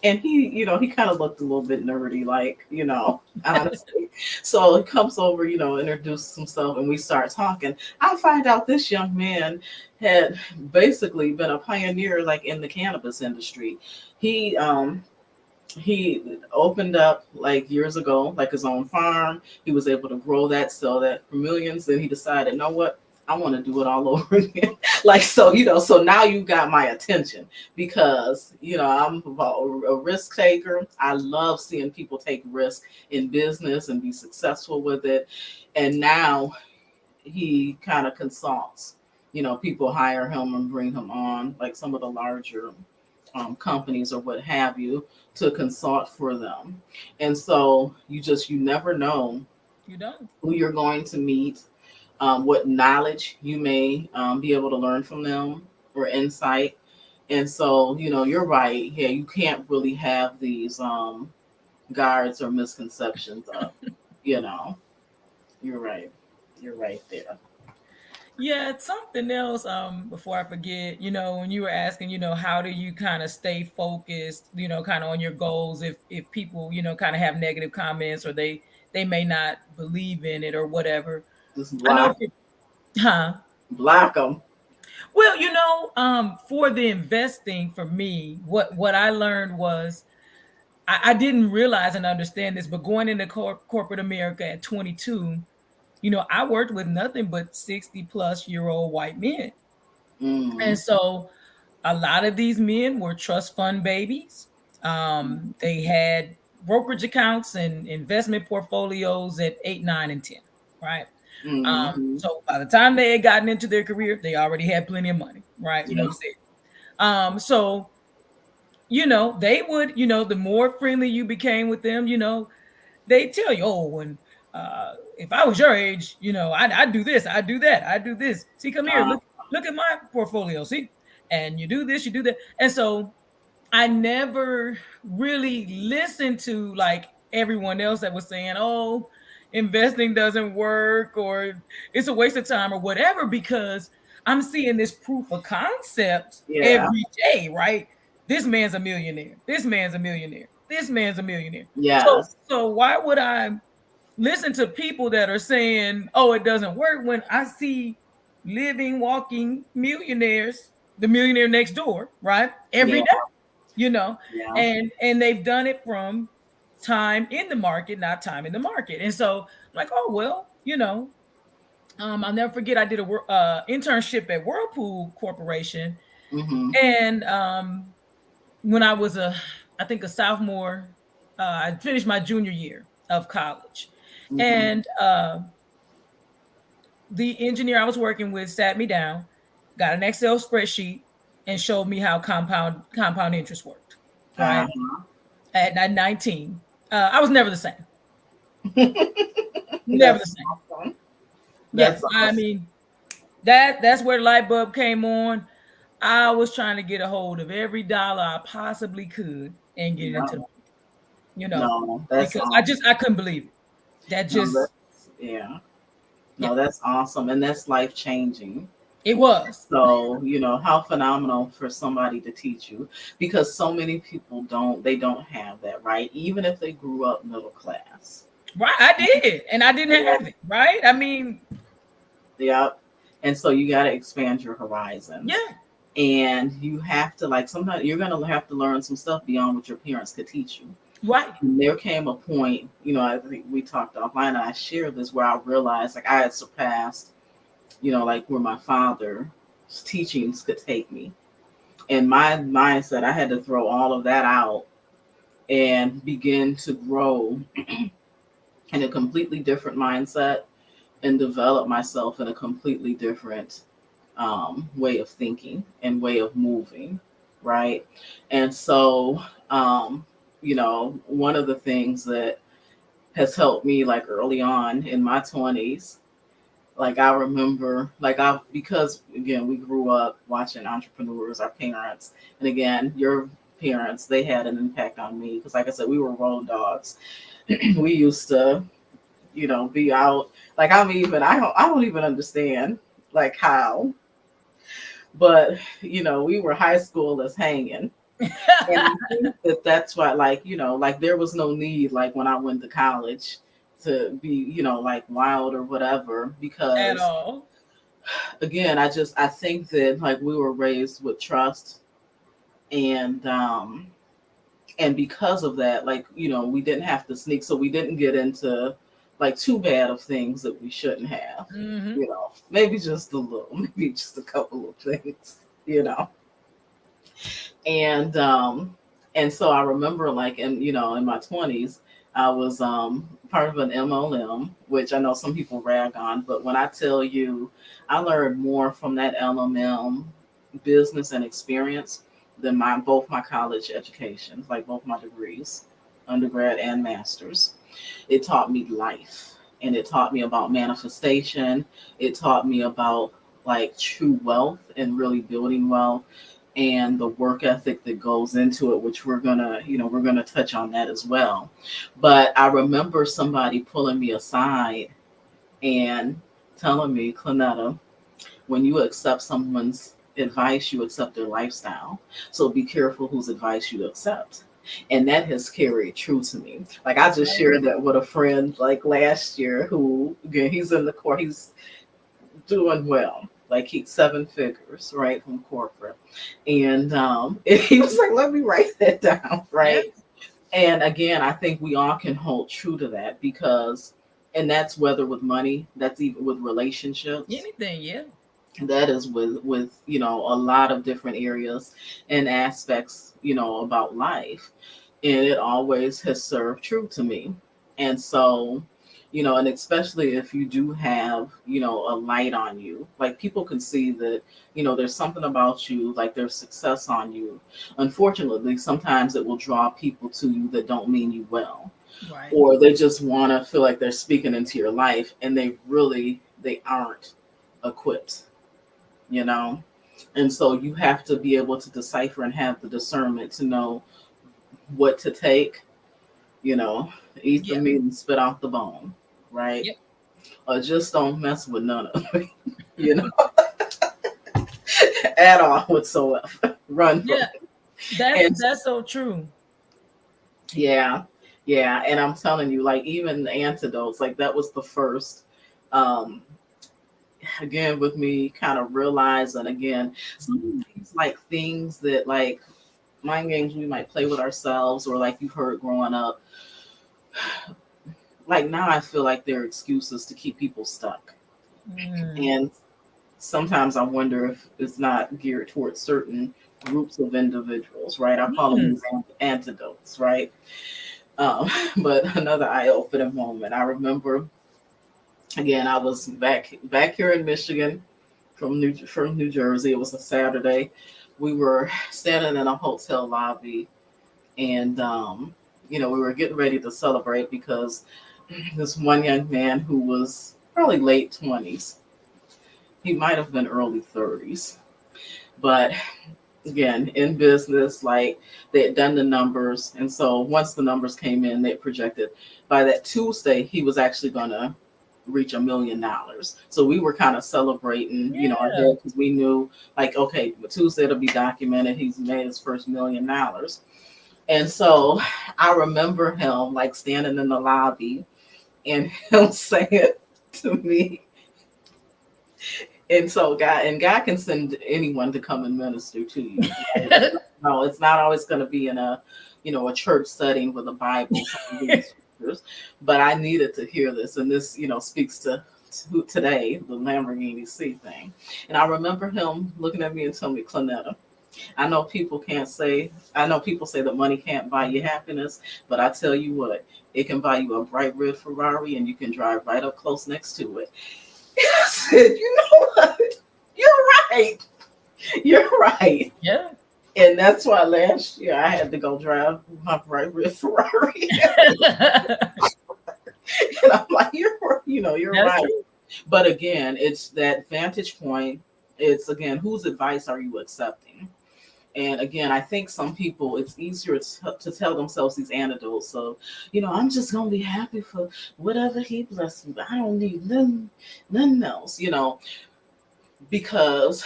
and he, you know, he kind of looked a little bit nerdy, like, you know, honestly. So he comes over, you know, introduces himself, and we start talking. I find out this young man had basically been a pioneer, like in the cannabis industry. He he opened up like years ago, like his own farm. He was able to grow that, sell that for millions. Then he decided, you know what? I want to do it all over again. Like, so, you know, so now you got my attention because, you know, I'm a risk taker. I love seeing people take risk in business and be successful with it. And now he kind of consults, you know, people hire him and bring him on, like some of the larger companies or what have you, to consult for them. And so you never know
You don't.
who you're going to meet, what knowledge you may be able to learn from them or insight. And so, you know, you're right. Yeah, you can't really have these guards or misconceptions up. You know, you're right. You're right there.
Yeah, it's something else. Before I forget, when you were asking, how do you kind of stay focused, kind of on your goals if people, kind of have negative comments or they may not believe in it or whatever.
Just
I know, huh?
block them.
Well, for the investing for me, what I learned was I didn't realize and understand this, but going into corporate America at 22, I worked with nothing but 60-plus-year-old white men. And
Mm,
so a lot of these men were trust fund babies. They had brokerage accounts and investment portfolios at 8, 9, and 10, right?
mm-hmm.
So by the time they had gotten into their career, they already had plenty of money, right?
Yeah,
Enough said. So, they would, the more friendly you became with them, they tell you, oh, when if I was your age, I'd do this, I'd do that, I'd do this. See, come here,
uh,
look at my portfolio. See, and you do this, you do that. And so I never really listened to like everyone else that was saying, oh, investing doesn't work or it's a waste of time or whatever, because I'm seeing this proof of concept
yeah,
every day, right? This man's a millionaire. This man's a millionaire. This man's a millionaire. So
yes,
so why would I listen to people that are saying, "Oh, it doesn't work," when I see living, walking millionaires, the millionaire next door, right? Every
yeah,
day, you know,
yeah.
and they've done it from time in the market, not time in the market. And so I'm like, oh well, I'll never forget. I did a internship at Whirlpool Corporation,
Mm-hmm.
and when I was I think a sophomore, I finished my junior year of college,
Mm-hmm.
and the engineer I was working with sat me down, got an Excel spreadsheet, and showed me how compound interest worked. Right
Uh-huh.
at 19, I was never the same. Never the
That's
same.
awesome.
Yeah,
That's
I
awesome.
mean that's where the light bulb came on. I was trying to get a hold of every dollar I possibly could and get it into the
No,
market, you know,
no, that's
because I
awesome.
just I couldn't believe it. That
No,
just
yeah.
yeah,
No, that's awesome. And that's life changing.
it was.
So, you know, how phenomenal for somebody to teach you because so many people they don't have that, right? Even if they grew up middle class.
Right, I did, and I didn't
Yeah.
have it. Right, I mean,
Yep. And so you got to expand your
yeah,
horizons. And you have to, like, sometimes you're going to have to learn some stuff beyond what your parents could teach you.
right,
And there came a point, you know, I think we talked offline, and I shared this where I realized like I had surpassed, you know, like where my father's teachings could take me. And my mindset, I had to throw all of that out and begin to grow in a completely different mindset and develop myself in a completely different way of thinking and way of moving, right? And so, you know, one of the things that has helped me like early on in my 20s Like I remember, like I because again we grew up watching entrepreneurs, our parents, and again your parents, they had an impact on me because, like I said, we were road dogs. We used to, be out. Like I don't even understand like how, but we were high schoolers hanging. And I think that that's why, like, like there was no need, like when I went to college, to be, like wild or whatever,
At
because
all.
again, I think that like we were raised with trust, and because of that, like, we didn't have to sneak, so we didn't get into like too bad of things that we shouldn't have.
Hmm.
Maybe just a little, maybe just a couple of things, you know. And so I remember like in my 20s, I was part of an MLM, which I know some people rag on, but when I tell you I learned more from that LMM business and experience than my college education, like both my degrees, undergrad and masters. It taught me life, and it taught me about manifestation. It taught me about like true wealth and really building wealth, and the work ethic that goes into it, which we're gonna touch on that as well. But I remember somebody pulling me aside and telling me, Clonetta, when you accept someone's advice, you accept their lifestyle. So be careful whose advice you accept. And that has carried true to me. Like I just shared that with a friend like last year who, again, he's in the court, he's doing well. Like he's 7 figures, right, from corporate. And he was like, let me write that down,
Yeah.
right? And again, I think we all can hold true to that because, and that's whether with money, that's even with relationships,
Anything. Yeah.
that is with a lot of different areas and aspects about life, and it always has served true to me. And so and especially if you do have a light on you, like people can see that there's something about you, like there's success on you. Unfortunately, sometimes it will draw people to you that don't mean you well,
Right.
or they just want to feel like they're speaking into your life, and they aren't equipped, you know? And so you have to be able to decipher and have the discernment to know what to take, you know, eat the
Yep.
meat and spit out the bone, right?
Yep.
Or just don't mess with none of it, you know, at all whatsoever. Run from
Yeah.
it.
That's
And
that's so true.
yeah, yeah. And I'm telling you, like, even the antidotes, like, that was the first. Um, Again, with me kind of realizing again, some of these like things that like mind games we might play with ourselves, or like you've heard growing up, like now I feel like they're excuses to keep people stuck.
Mm.
And sometimes I wonder if it's not geared towards certain groups of individuals, right? I call them
Mm.
these antidotes, right? But another eye-opening moment. I remember again, I was back here in Michigan from New Jersey. It was a Saturday. We were standing in a hotel lobby, and we were getting ready to celebrate because this one young man who was probably late 20s, he might have been early 30s, but again, in business, like they had done the numbers, and so once the numbers came in, they projected by that Tuesday he was actually going to reach $1 million. So we were kind of celebrating,
Yeah.
ahead, because we knew, like, okay, Tuesday it'll be documented. He's made his first $1 million. And so I remember him like standing in the lobby and him saying to me, and so God can send anyone to come and minister to you. Right? No, it's not always going to be in a church setting with a Bible, some reading scriptures. But I needed to hear this, and this, speaks to today, the Lamborghini C thing. And I remember him looking at me and telling me, Clonetta, I know people say that money can't buy you happiness, but I tell you what, it can buy you a bright red Ferrari, and you can drive right up close next to it. And I said, you know what? You're right. You're right.
Yeah.
And that's why last year I had to go drive my bright red Ferrari. And I'm like, you're
That's
right.
true.
But again, it's that vantage point. It's again, whose advice are you accepting? And again, I think some people, it's easier to tell themselves these anecdotes of, I'm just gonna be happy for whatever he blessed me. But I don't need nothing else, because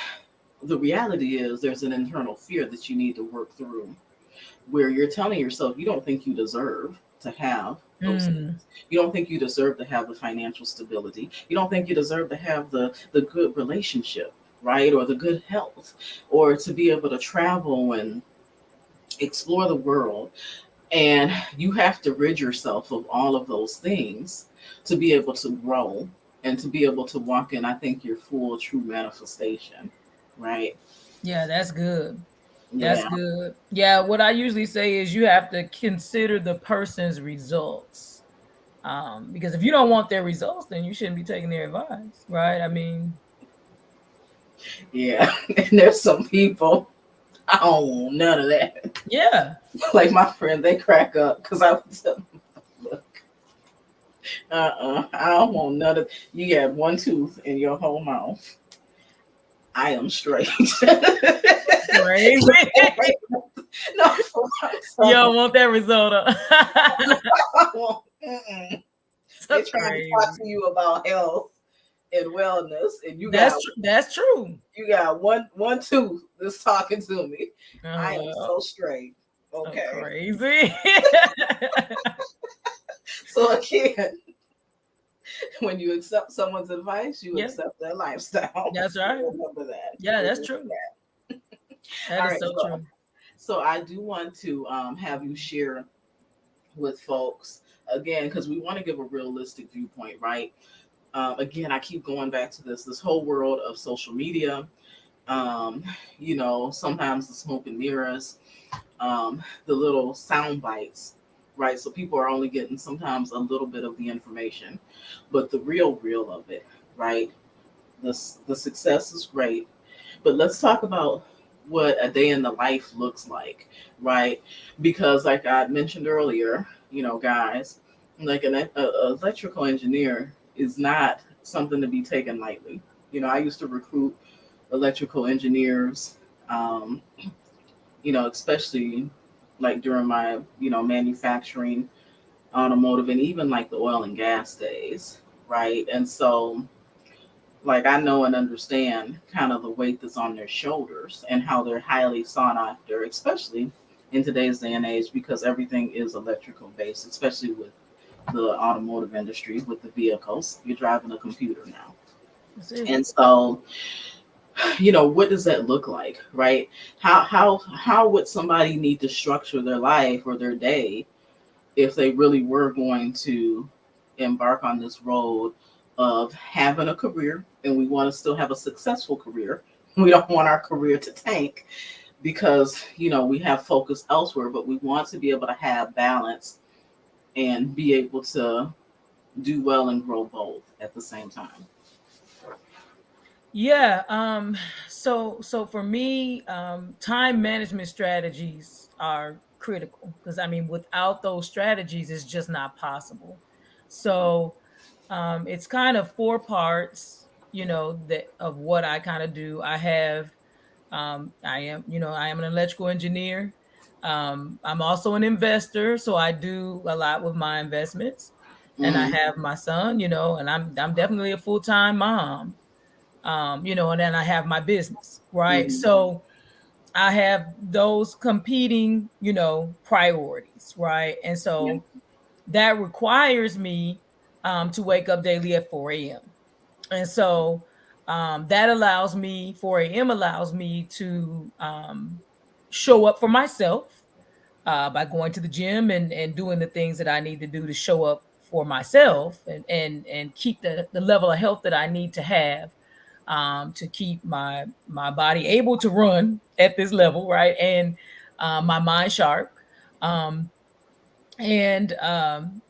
the reality is there's an internal fear that you need to work through, where you're telling yourself you don't think you deserve to have those things.
Mm.
You don't think you deserve to have the financial stability. You don't think you deserve to have the good relationship, right? Or the good health, or to be able to travel and explore the world. And you have to rid yourself of all of those things to be able to grow and to be able to walk in, I think, your full true manifestation, right?
Yeah, that's good. That's
Yeah.
good. Yeah, what I usually say is you have to consider the person's results. Because if you don't want their results, then you shouldn't be taking their advice, right? I mean,
Yeah. And there's some people, I don't want none of that.
yeah.
Like my friend, they crack up because I was telling them, look, I don't want none of, you got one tooth in your whole mouth. I am straight.
Crazy.
No,
You
I'm
don't want that risotto.
mm-mm. They're
That's
trying to talk
crazy.
to you about health and wellness, and
That's true.
you got one tooth that's talking to me. I am
Well,
so straight.
so
Okay.
crazy.
So again, when you accept someone's advice, you
Yeah,
accept their lifestyle.
that's right.
Remember that.
Yeah, that's
Remember
true.
that.
That
All
is
right.
so
So,
true.
so I do want to have you share with folks again, because we want to give a realistic viewpoint, right? Again, I keep going back to this whole world of social media. Um, sometimes the smoke and mirrors, the little sound bites, right? So people are only getting sometimes a little bit of the information, but the real of it, right? The success is great, but let's talk about what a day in the life looks like, right? Because like I mentioned earlier, guys, like a electrical engineer is not something to be taken lightly. I used to recruit electrical engineers, um, especially like during my, manufacturing, automotive, and even like the oil and gas days, right? And so, like, I know and understand kind of the weight that's on their shoulders and how they're highly sought after, especially in today's day and age, because everything is electrical based, especially with the automotive industry, with the vehicles. You're driving a computer now.
That's it.
And so, what does that look like, right? How would somebody need to structure their life or their day if they really were going to embark on this road of having a career, and we want to still have a successful career? We don't want our career to tank because we have focus elsewhere, but we want to be able to have balance and be able to do well and grow both at the same time.
Yeah. So for me, time management strategies are critical because I mean, without those strategies, it's just not possible. So it's kind of four parts, that of what I kind of do. I am an electrical engineer. I'm also an investor, so I do a lot with my investments. And I
Mm-hmm.
have my son, and I'm definitely a full-time mom. And then I have my business, right?
Mm-hmm.
So I have those competing, priorities, right? And
Yeah.
so that requires me to wake up daily at 4 a.m. And so that allows me, 4 a.m. allows me to show up for myself by going to the gym and doing the things that I need to do to show up for myself and keep the level of health that I need to have to keep my body able to run at this level, right? And my mind sharp. Um, and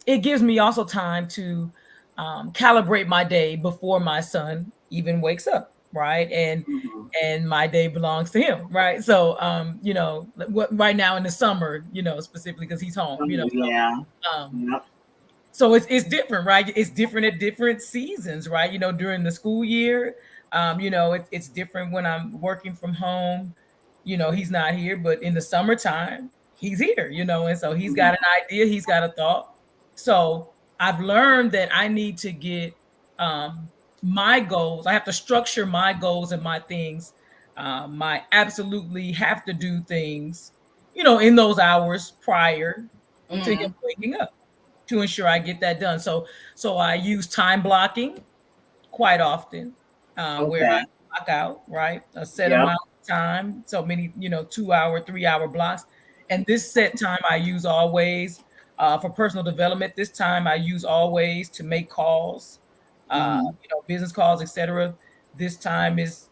it gives me also time to calibrate my day before my son even wakes up, right?
Mm-hmm.
And my day belongs to him, right? So right now in the summer, specifically because he's home,
Yeah.
so
Yep.
So it's different, right? It's different at different seasons, right? During the school year, it's different when I'm working from home. He's not here, but in the summertime, he's here, and so he's got
Mhm.
an idea, he's got a thought. So I've learned that I need to get my goals. I have to structure my goals and my things, my absolutely have to do things, in those hours prior to him
Mhm.
waking up to ensure I get that done. So I use time blocking quite often, where I
Okay.
block out, right, a set
Yep.
amount of time, so many, 2 hour, 3 hour blocks. And this set time I use always for personal development. This time I use always to make calls,
Mhm.
business calls, etc. This time is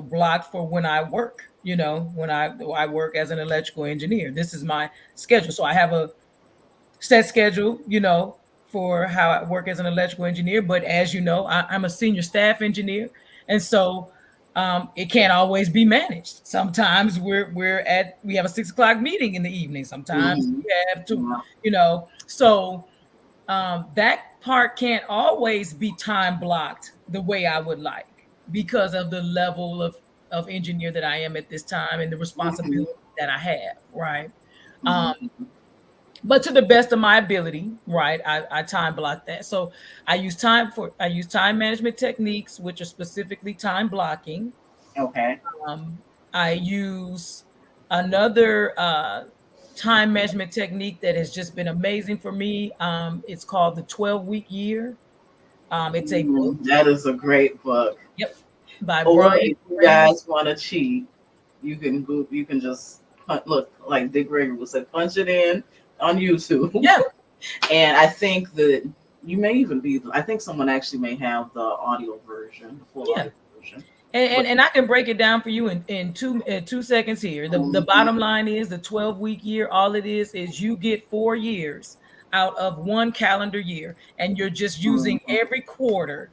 blocked for when I work, when I work as an electrical engineer. This is my schedule. So I have a set schedule, for how I work as an electrical engineer. But as you know, I'm a senior staff engineer, and so it can't always be managed. Sometimes we have a 6 o'clock meeting in the evening. Sometimes
Mhm.
we have to,
Yeah.
so that part can't always be time blocked the way I would like because of the level of engineer that I am at this time and the
Mhm.
responsibility that I have, right? Um,
Mhm.
but to the best of my ability, right, I time block that. So I use time management techniques, which are specifically time blocking.
Okay.
um, I use another time measurement technique that has just been amazing for me. It's called the 12-week year. It's a book.
That is a great book.
Yep, by
Or
Brian
if you
Tracy.
guys want to cheat, you can go. You can just look like Dick Gregory would say, punch it in on YouTube.
Yeah.
And I think that you may even be. I think someone actually may have the audio version, the full
Yeah.
audio version.
And,
But
and, and I can break it down for you in 2 seconds here. The
mhm,
bottom line is the 12-week year, all it is you get 4 years out of one calendar year, and you're just using
mhm,
every quarter.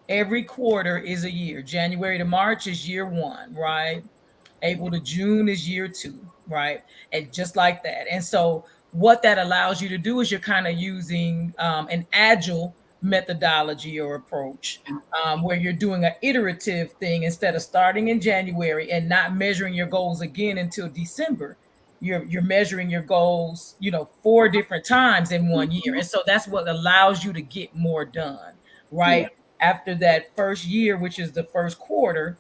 Every quarter is a year. January to March is year one, right? April to June is year two, right? And just like that. And so, what that allows you to do is you're kind of using an agile methodology or approach, where you're doing an iterative thing instead of starting in January and not measuring your goals again until December. You're measuring your goals, 4 different times in one year.
mhm.
And so that's what allows you to get more done,
Yeah.
right? After that first year, which is the first quarter,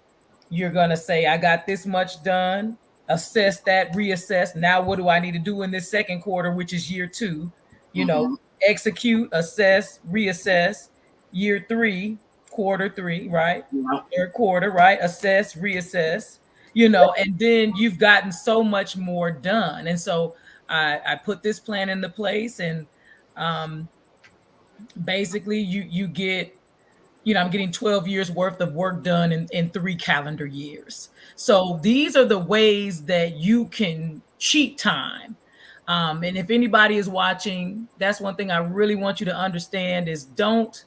you're going to say, I got this much done, assess that, reassess. Now, what do I need to do in this second quarter, which is year two? You know,
Mhm.
execute, assess, reassess. Year three, quarter three, right?
Yeah.
Third quarter, right? Assess, reassess, and then you've gotten so much more done. And so I put this plan into place, and um, basically you get, I'm getting 12 years worth of work done in 3 calendar years. So these are the ways that you can cheat time. And if anybody is watching, that's one thing I really want you to understand is don't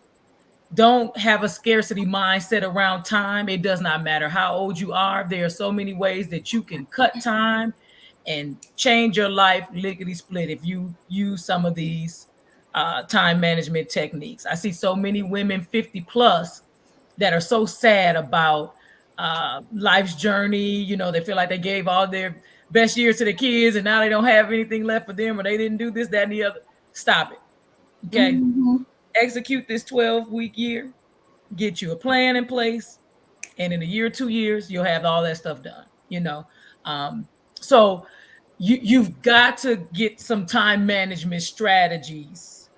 have a scarcity mindset around time. It does not matter how old you are. There are so many ways that you can cut time and change your life lickety split if you use some of these time management techniques. I see so many women 50 plus that are so sad about life's journey. They feel like they gave all their best years to the kids and now they don't have anything left for them, or they didn't do this, that, and the other. Stop it. Okay.
Mhm.
Execute this 12-week year, get you a plan in place, and in a year, 2 years, you'll have all that stuff done. Um, so you've got to get some time management strategies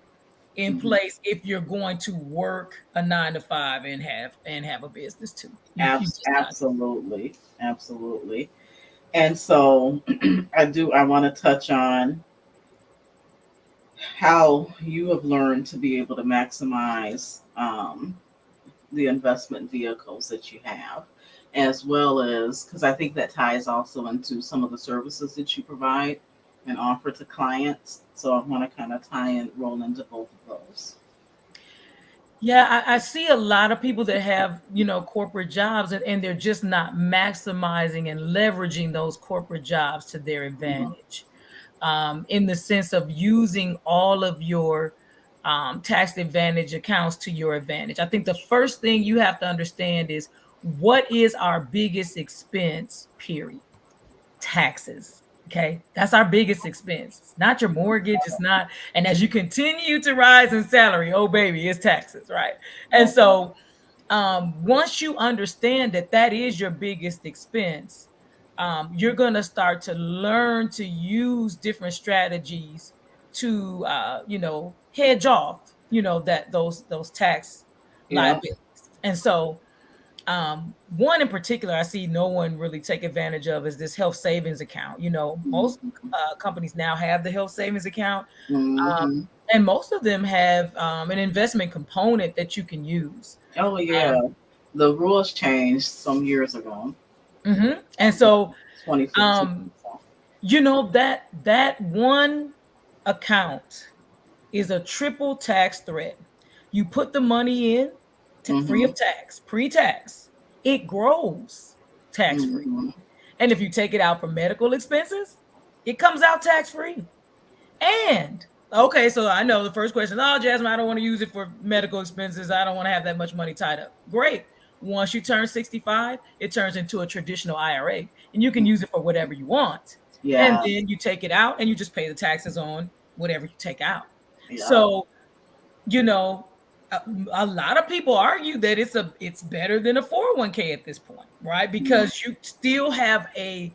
in
Mhm.
place if you're going to work a 9 to 5 and have a business too. You just got to.
Absolutely. Absolutely. And so I want to touch on how you have learned to be able to maximize the investment vehicles that you have, as well as because I think that ties also into some of the services that you provide and offer to clients. So I want to kind of tie and roll into both of those.
Yeah, I see a lot of people that have, corporate jobs, and they're just not maximizing and leveraging those corporate jobs to their
Mhm.
advantage, in the sense of using all of your tax advantage accounts to your advantage. I think the first thing you have to understand is what is our biggest expense, period? Taxes. Okay. That's our biggest expense. It's not your mortgage. It's not. And as you continue to rise in salary, oh, baby, it's taxes. Right. And so once you understand that that is your biggest expense, you're going to start to learn to use different strategies to, hedge off, that those tax
Yeah.
liabilities. And so, one in particular, I see no one really take advantage of is this health savings account. Most companies now have the health savings account, um,
Mm-hmm.
and most of them have an investment component that you can use.
Oh yeah.
Um,
The rules changed some years ago.
And so,
2015.
um, that one account is a triple tax threat. You put the money in free
Mm-hmm.
of tax, pre-tax. It grows tax free.
Mm-hmm.
And if you take it out for medical expenses, it comes out tax free. And okay, so I know the first question, oh, Jasmine, I don't want to use it for medical expenses. I don't want to have that much money tied up. Great. Once you turn 65, it turns into a traditional IRA and you can use it for whatever you want. And
Yeah.
then you take it out and you just pay the taxes on whatever you take out.
Yeah.
So, you know, a lot of people argue that it's better than a 401k at this point, right? Because you still have a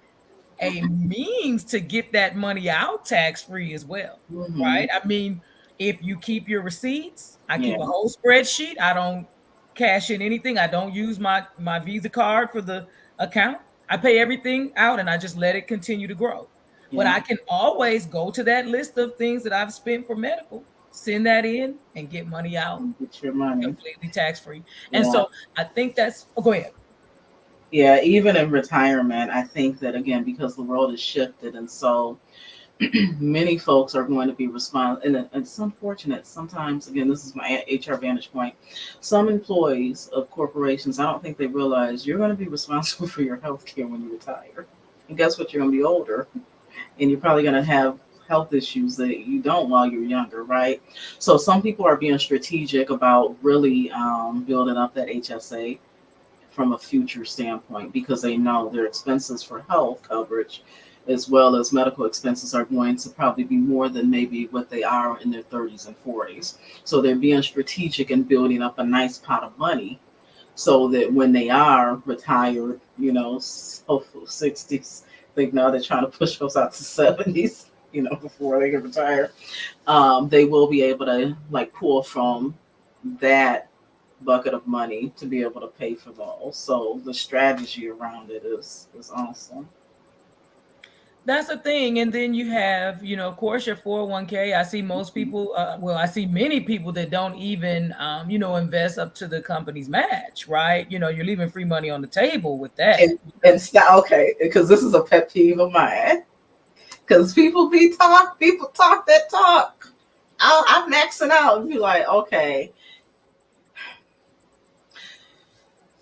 means to get that money out tax free as well,
Mm-hmm.
right? I mean, if you keep your receipts, I keep a
Yeah.
whole spreadsheet. I don't cash in anything. I don't use my Visa card for the account. I pay everything out and I just let it continue to grow. But
Yeah.
I can always go to that list of things that I've spent for medical, send that in, and get money out
And get your money.
completely tax free. And
Yeah.
so I think that's. Oh, go ahead.
Yeah. Even in retirement, I think that again because the world has shifted, and so many folks are going to be responsible. And it's unfortunate sometimes. Again, this is my HR vantage point. Some employees of corporations, I don't think they realize you're going to be responsible for your health care when you retire. And guess what? You're going to be older, and you're probably going to have health issues that you don't while you're younger, right? So some people are being strategic about really building up that HSA from a future standpoint because they know their expenses for health coverage as well as medical expenses are going to probably be more than maybe what they are in their 30s and 40s. So they're being strategic and building up a nice pot of money so that when they are retired, hopefully 60s, I think now they're trying to push us out to 70s, before they can retire, they will be able to like pull from that bucket of money to be able to pay for those. So the strategy around it is awesome.
That's the thing. And then you have, of course, your 401k. I see most people, I see many people that don't even, invest up to the company's match, right? You're leaving free money on the table with that.
And stop, okay, because this is a pet peeve of mine. Because people talk that talk. I'm maxing out and be like, okay,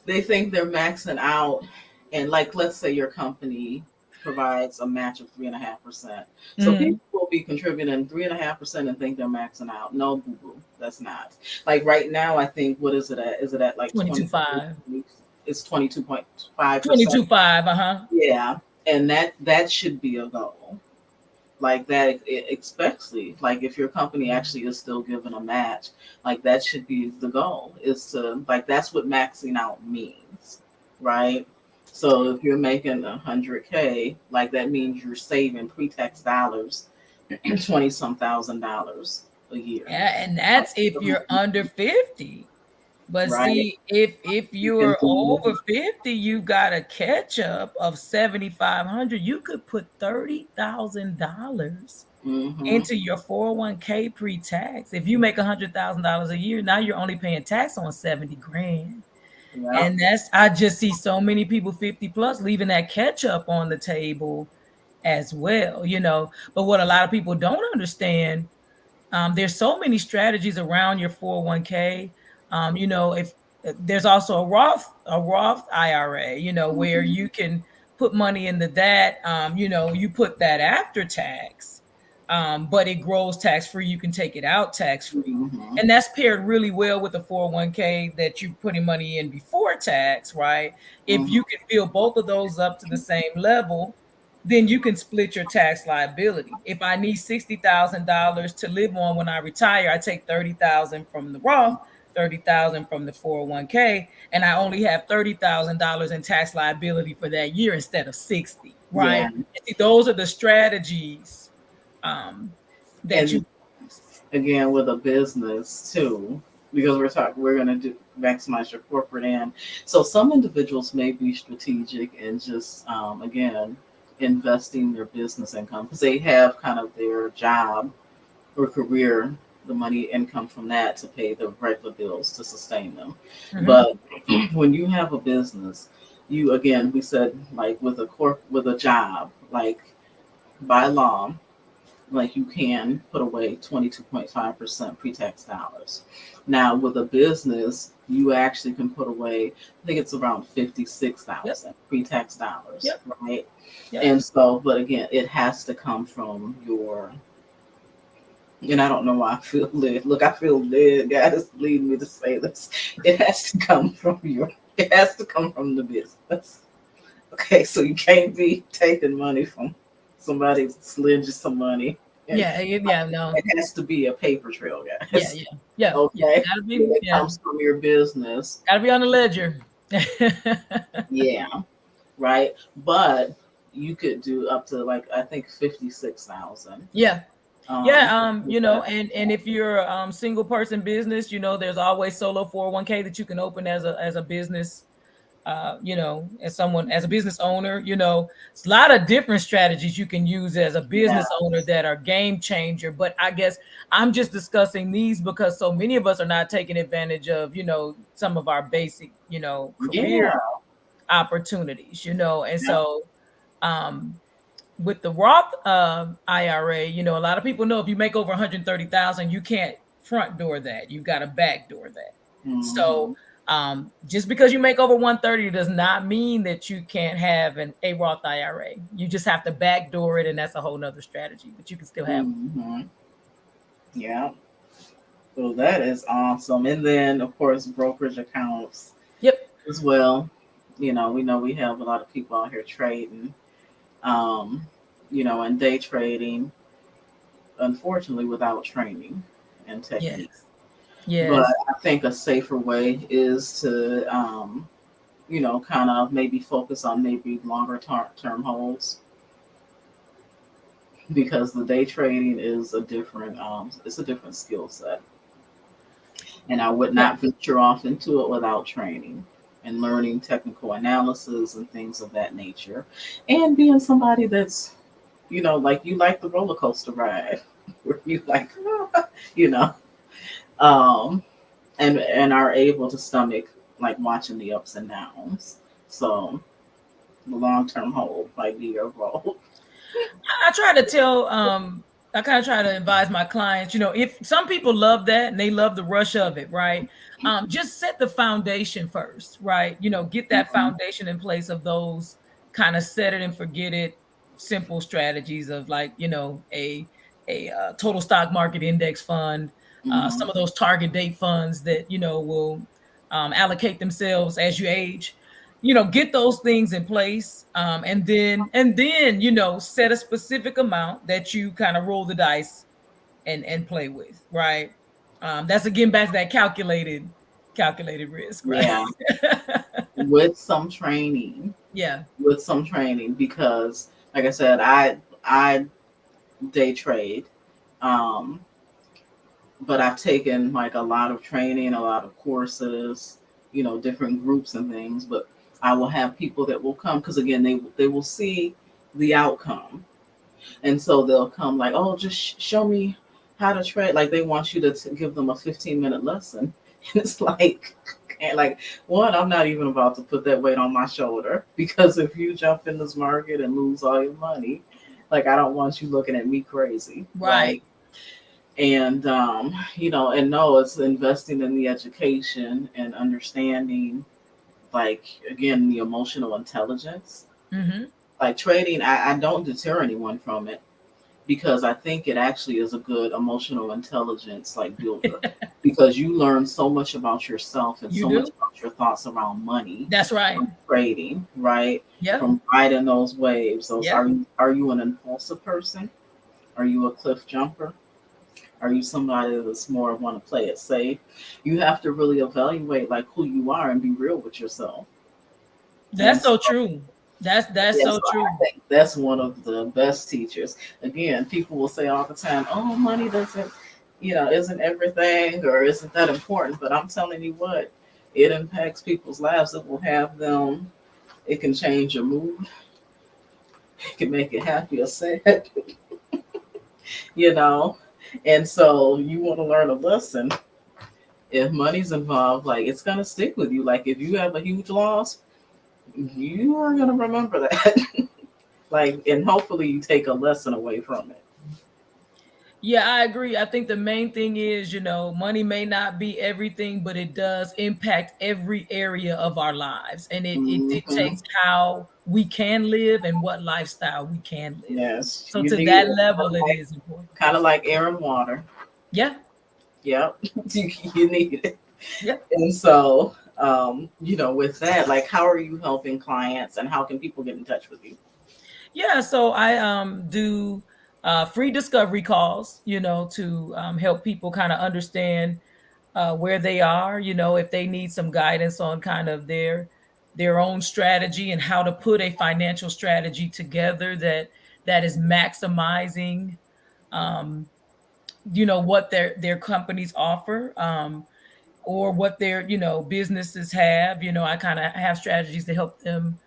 they think they're maxing out, and like let's say your company provides a match of 3.5%. So
Mm-hmm.
people will be contributing 3.5% and think they're maxing out. No, boo boo, that's not. Like right now, I think what is it at? Is it at like
22.5.
It's 22.5%.
22.5, uh-huh.
Yeah, and that should be a goal. Like that, especially like if your company actually is still giving a match, like that should be the goal. Is to like that's what maxing out means, right? So if you're making 100K, like that means you're saving pre-tax dollars, 20-some thousand a year,
Yeah, and that's if you're under 50. But
right?
see, if
You can
you're
do
over
more.
50, you got a catch up of 7,500. You could put $30,000
Mm-hmm.
into your 401k pre-tax. If you make $100,000 a year, now you're only paying tax on 70 grand.
Yeah.
And I just see so many people 50 plus leaving that catch up on the table as well. But what a lot of people don't understand, there's so many strategies around your 401k. If there's also a Roth IRA, where
Mm-hmm.
you can put money into that. You put that after tax. but it grows tax free. You can take it out tax free.
Mm-hmm.
And that's paired really well with the 401k that you're putting money in before tax, right? If
Mm-hmm.
you can build both of those up to the same level, then you can split your tax liability. If I need $60,000 to live on when I retire, I take 30,000 from the Roth, 30,000 from the 401k, and I only have $30,000 in tax liability for that year instead of 60, right?
Yeah.
And see, those are the strategies um, that you
And again, with a business too, because we're going to do maximize your corporate end. So some individuals may be strategic and just, again, investing their business income because they have kind of their job or career, the money income from that to pay the regular bills to sustain them.
Mhm.
But when you have a business, you again, we said like with a job, like by law, like you can put away 22.5% pre-tax dollars. Now with a business, you actually can put away, I think it's around
Yep.
56,000 pre-tax dollars,
Yep.
right?
Yep.
And so, but again, it has to come from your, and I don't know why I feel led. Look, I feel led. God is leading me to say this. It has to come from your. It has to come from the business. Okay, so you can't be taking money from somebody to slid you some money, and
Yeah. Yeah. No.
it has to be a paper trail,
Yeah.
guys.
Yeah. Yeah. Yeah.
Okay,
Gotta be.
when it
Yeah.
comes from your business,
Gotta be on the ledger.
yeah, right. But you could do up to like I think 56,000.
Yeah. Yeah.
With that.
And if you're single person business, there's always solo 401k that you can open as a business. As a business owner, it's a lot of different strategies you can use as a
Yeah,
business owner that are game changer. But I guess I'm just discussing these because so many of us are not taking advantage of, some of our basic,
yeah,
career opportunities, and
yeah.
so um, with the Roth IRA, a lot of people know if you make over 130,000, you can't front door that. You've got to back door that. So
Mm-hmm.
just because you make over 130 does not mean that you can't have a Roth IRA. You just have to backdoor it, and that's a whole nother strategy. But you can still have them.
Mm-hmm. Yeah. So that is awesome. And then, of course, brokerage accounts
Yep.
as well. We know we have a lot of people out here trading, um, and day trading, unfortunately, without training and techniques.
Yes.
But
Yes.
I think a safer way is to, kind of maybe focus on maybe longer term holds because the day trading is it's a different skill set. And I would
Yeah.
not venture off into it without training and learning technical analysis and things of that nature. And being somebody that's, like you like the roller coaster ride, where you like, you know, um, and are able to stomach like watching the ups and downs. So the long term hold might be your role.
I try to tell I kind of try to advise my clients, if some people love that and they love the rush of it, right? Just set the foundation first, right? Get that
Mm-hmm.
foundation in place of those kind of set it and forget it simple strategies of like, a total stock market index fund,
Mm-hmm.
some of those target date funds that, will allocate themselves as you age, get those things in place, and then set a specific amount that you kind of roll the dice and play with, right? That's again back to that calculated risk, right?
Yeah, with some training,
Yeah.
because, like I said, I day trade. Um, but I've taken like a lot of training, a lot of courses, different groups and things. But I will have people that will come because again, they will see the outcome, and so they'll come like, oh, just show me how to trade. Like they want you to give them a 15-minute lesson, and it's like. And like one, I'm not even about to put that weight on my shoulder because if you jump in this market and lose all your money, like I don't want you looking at me crazy, right?
Right.
And and no, it's investing in the education and understanding, like again, the emotional intelligence.
Hmm.
Like trading, I don't deter anyone from it, because I think it actually is a good emotional intelligence like builder, because you learn so much about yourself and
You
so much
do?
about your thoughts around money
That's right.
from trading, right?
Yeah.
From riding those waves. Those
Yeah.
are you an impulsive person? Are you a cliff jumper? Are you somebody that's more want to play it safe? You have to really evaluate like who you are and be real with yourself. And
That's
so,
so true. That's
yeah,
so
so I
true.
think that's one of the best teachers. Again, people will say all the time, "Oh, money doesn't, isn't everything or isn't that important." But I'm telling you what, it impacts people's lives. It will have them. It can change your mood. It can make it happy or sad. you know. And so you want to learn a lesson. If money's involved, like it's gonna stick with you. Like if you have a huge loss, you are gonna remember that. Like, and hopefully you take a lesson away from it.
Yeah, I agree. I think the main thing is, money may not be everything, but it does impact every area of our lives. And it
Hmm.
dictates how we can live and what lifestyle we can live.
Yes,
So
you
to
need
that
it.
level, it is important.
Kind of like air and water.
Yeah.
Yep, you need it.
Yeah.
And so, with that, like, how are you helping clients, and how can people get in touch with you?
Yeah. So I do free discovery calls, to help people kind of understand where they are, if they need some guidance on kind of their own strategy and how to put a financial strategy together that is maximizing um, what their companies offer, or what their businesses have. I kind of have strategies to help them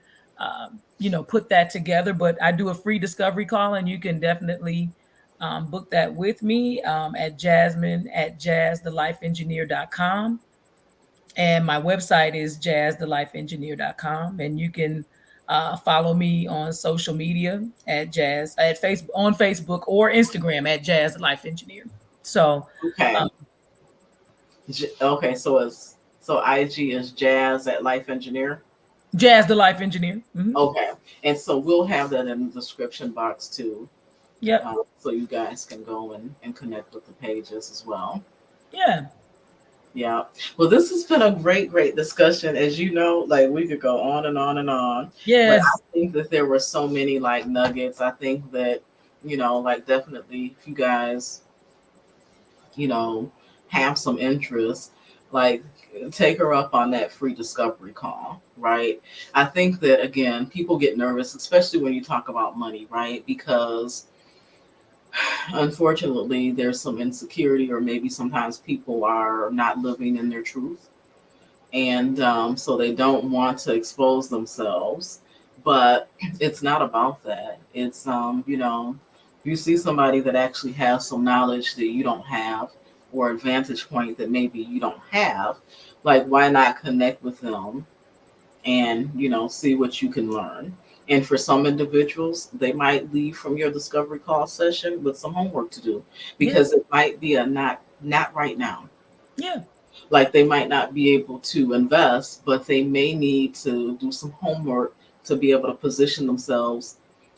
put that together. But I do a free discovery call, and you can definitely book that with me at Jasmine at jazzthelifeengineer.com. And my website is jazzthelifeengineer.com. And you can follow me on social media at Jazz at Facebook, on Facebook or Instagram at Jazz the Life Engineer. So
Okay. Okay, so IG is Jazz at Life Engineer.
Jazz the Life Engineer. Hmm.
Okay, and so we'll have that in the description box too,
Yep.
so you guys can go and connect with the pages as well.
Yeah.
Yeah. Well, this has been a great discussion. As you know, like we could go on and on and on, but I
Yes.
think that there were so many like nuggets. I think that, like definitely if you guys, you know, have some interest, like take her up on that free discovery call, right? I think that again, people get nervous, especially when you talk about money, right? Because unfortunately, there's some insecurity, or maybe sometimes people are not living in their truth, and so they don't want to expose themselves. But it's not about that. It's you see somebody that actually has some knowledge that you don't have, or a vantage point that maybe you don't have, like why not connect with them and see what you can learn. And for some individuals, they might leave from your discovery call session with some homework to do,
Yeah.
because it might be a not right now.
Yeah.
Like they might not be able to invest, but they may need to do some homework to be able to position themselves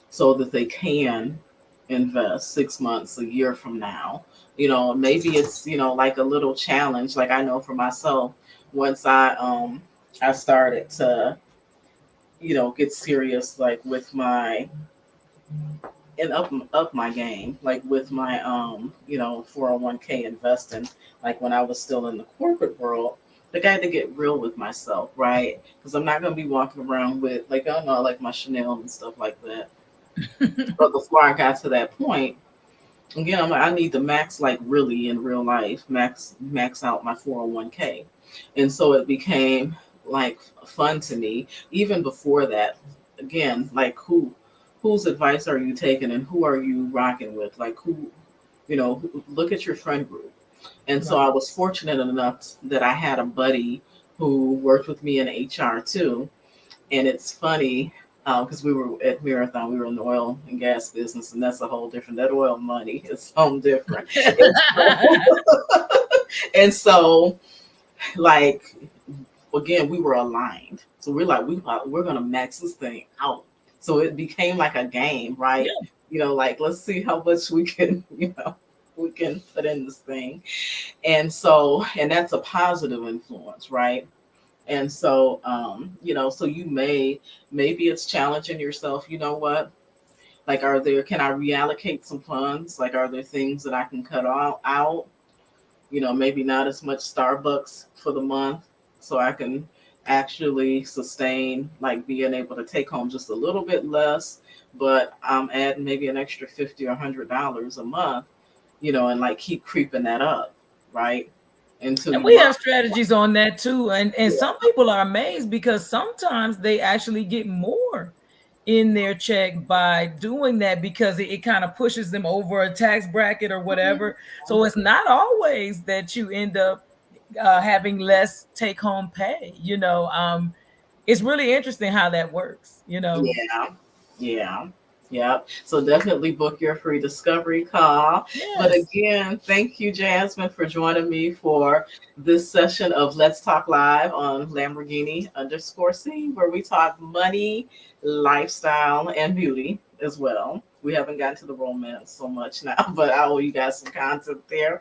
so that they can invest 6 months, a year from now. Maybe it's, like a little challenge. Like I know for myself, once I started to, get serious like with my and up my game, like with my 401k investing, like when I was still in the corporate world. I got to get real with myself, right? Because I'm not gonna be walking around with like I don't know, like my Chanel and stuff like that. But before I got to that point, again, I'm like, I need to max, like really in real life, max out my 401k, and so it became like fun to me. Even before that, again, like whose advice are you taking, and who are you rocking with? Like look at your friend group. And so
Right.
I was fortunate enough that I had a buddy who worked with me in HR too. And it's funny because we were at Marathon, we were in the oil and gas business, and that's a whole different. That oil money is something different. And so, and so, like again, we were aligned. So we're like, we're gonna max this thing out. So it became like a game,
Yeah.
right? like let's see how much we can, we can put in this thing. And so, and that's a positive influence, right? And so, so you maybe it's challenging yourself. You know what? Like, can I reallocate some funds? Like, are there things that I can cut out? Maybe not as much Starbucks for the month, so I can actually sustain like being able to take home just a little bit less, but I'm adding maybe an extra 50 or $100 a month, and like keep creeping that up, right? Until
And
you
we
run.
have strategies on that too. And
Yeah.
some people are amazed because sometimes they actually get more in their check by doing that because it kind of pushes them over a tax bracket or whatever. So it's not always that you end up having less take home pay. It's really interesting how that works.
Yeah. Yeah. Yep. So definitely book your free discovery call. But
Yes.
again, thank you, Jasmine, for joining me for this session of Let's Talk Live on Lamborghini_C, where we talk money, lifestyle, and beauty as well. We haven't gotten to the romance so much now, but I owe you guys some content there.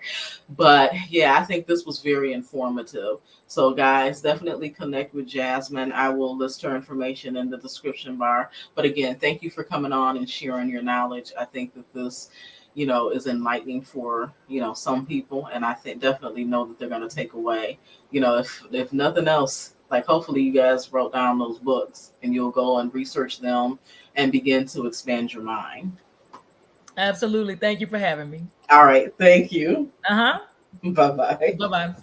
But yeah, I think this was very informative. So, guys, definitely connect with Jasmine. I will list her information in the description bar. But again, thank you for coming on and sharing your knowledge. I think that this, is enlightening for, some people. And I think definitely know that they're going to take away, if nothing else, like hopefully you guys wrote down those books and you'll go and research them and begin to expand your mind.
Absolutely. Thank you for having me.
All right. Thank you.
Uh huh.
Bye bye.
Bye bye.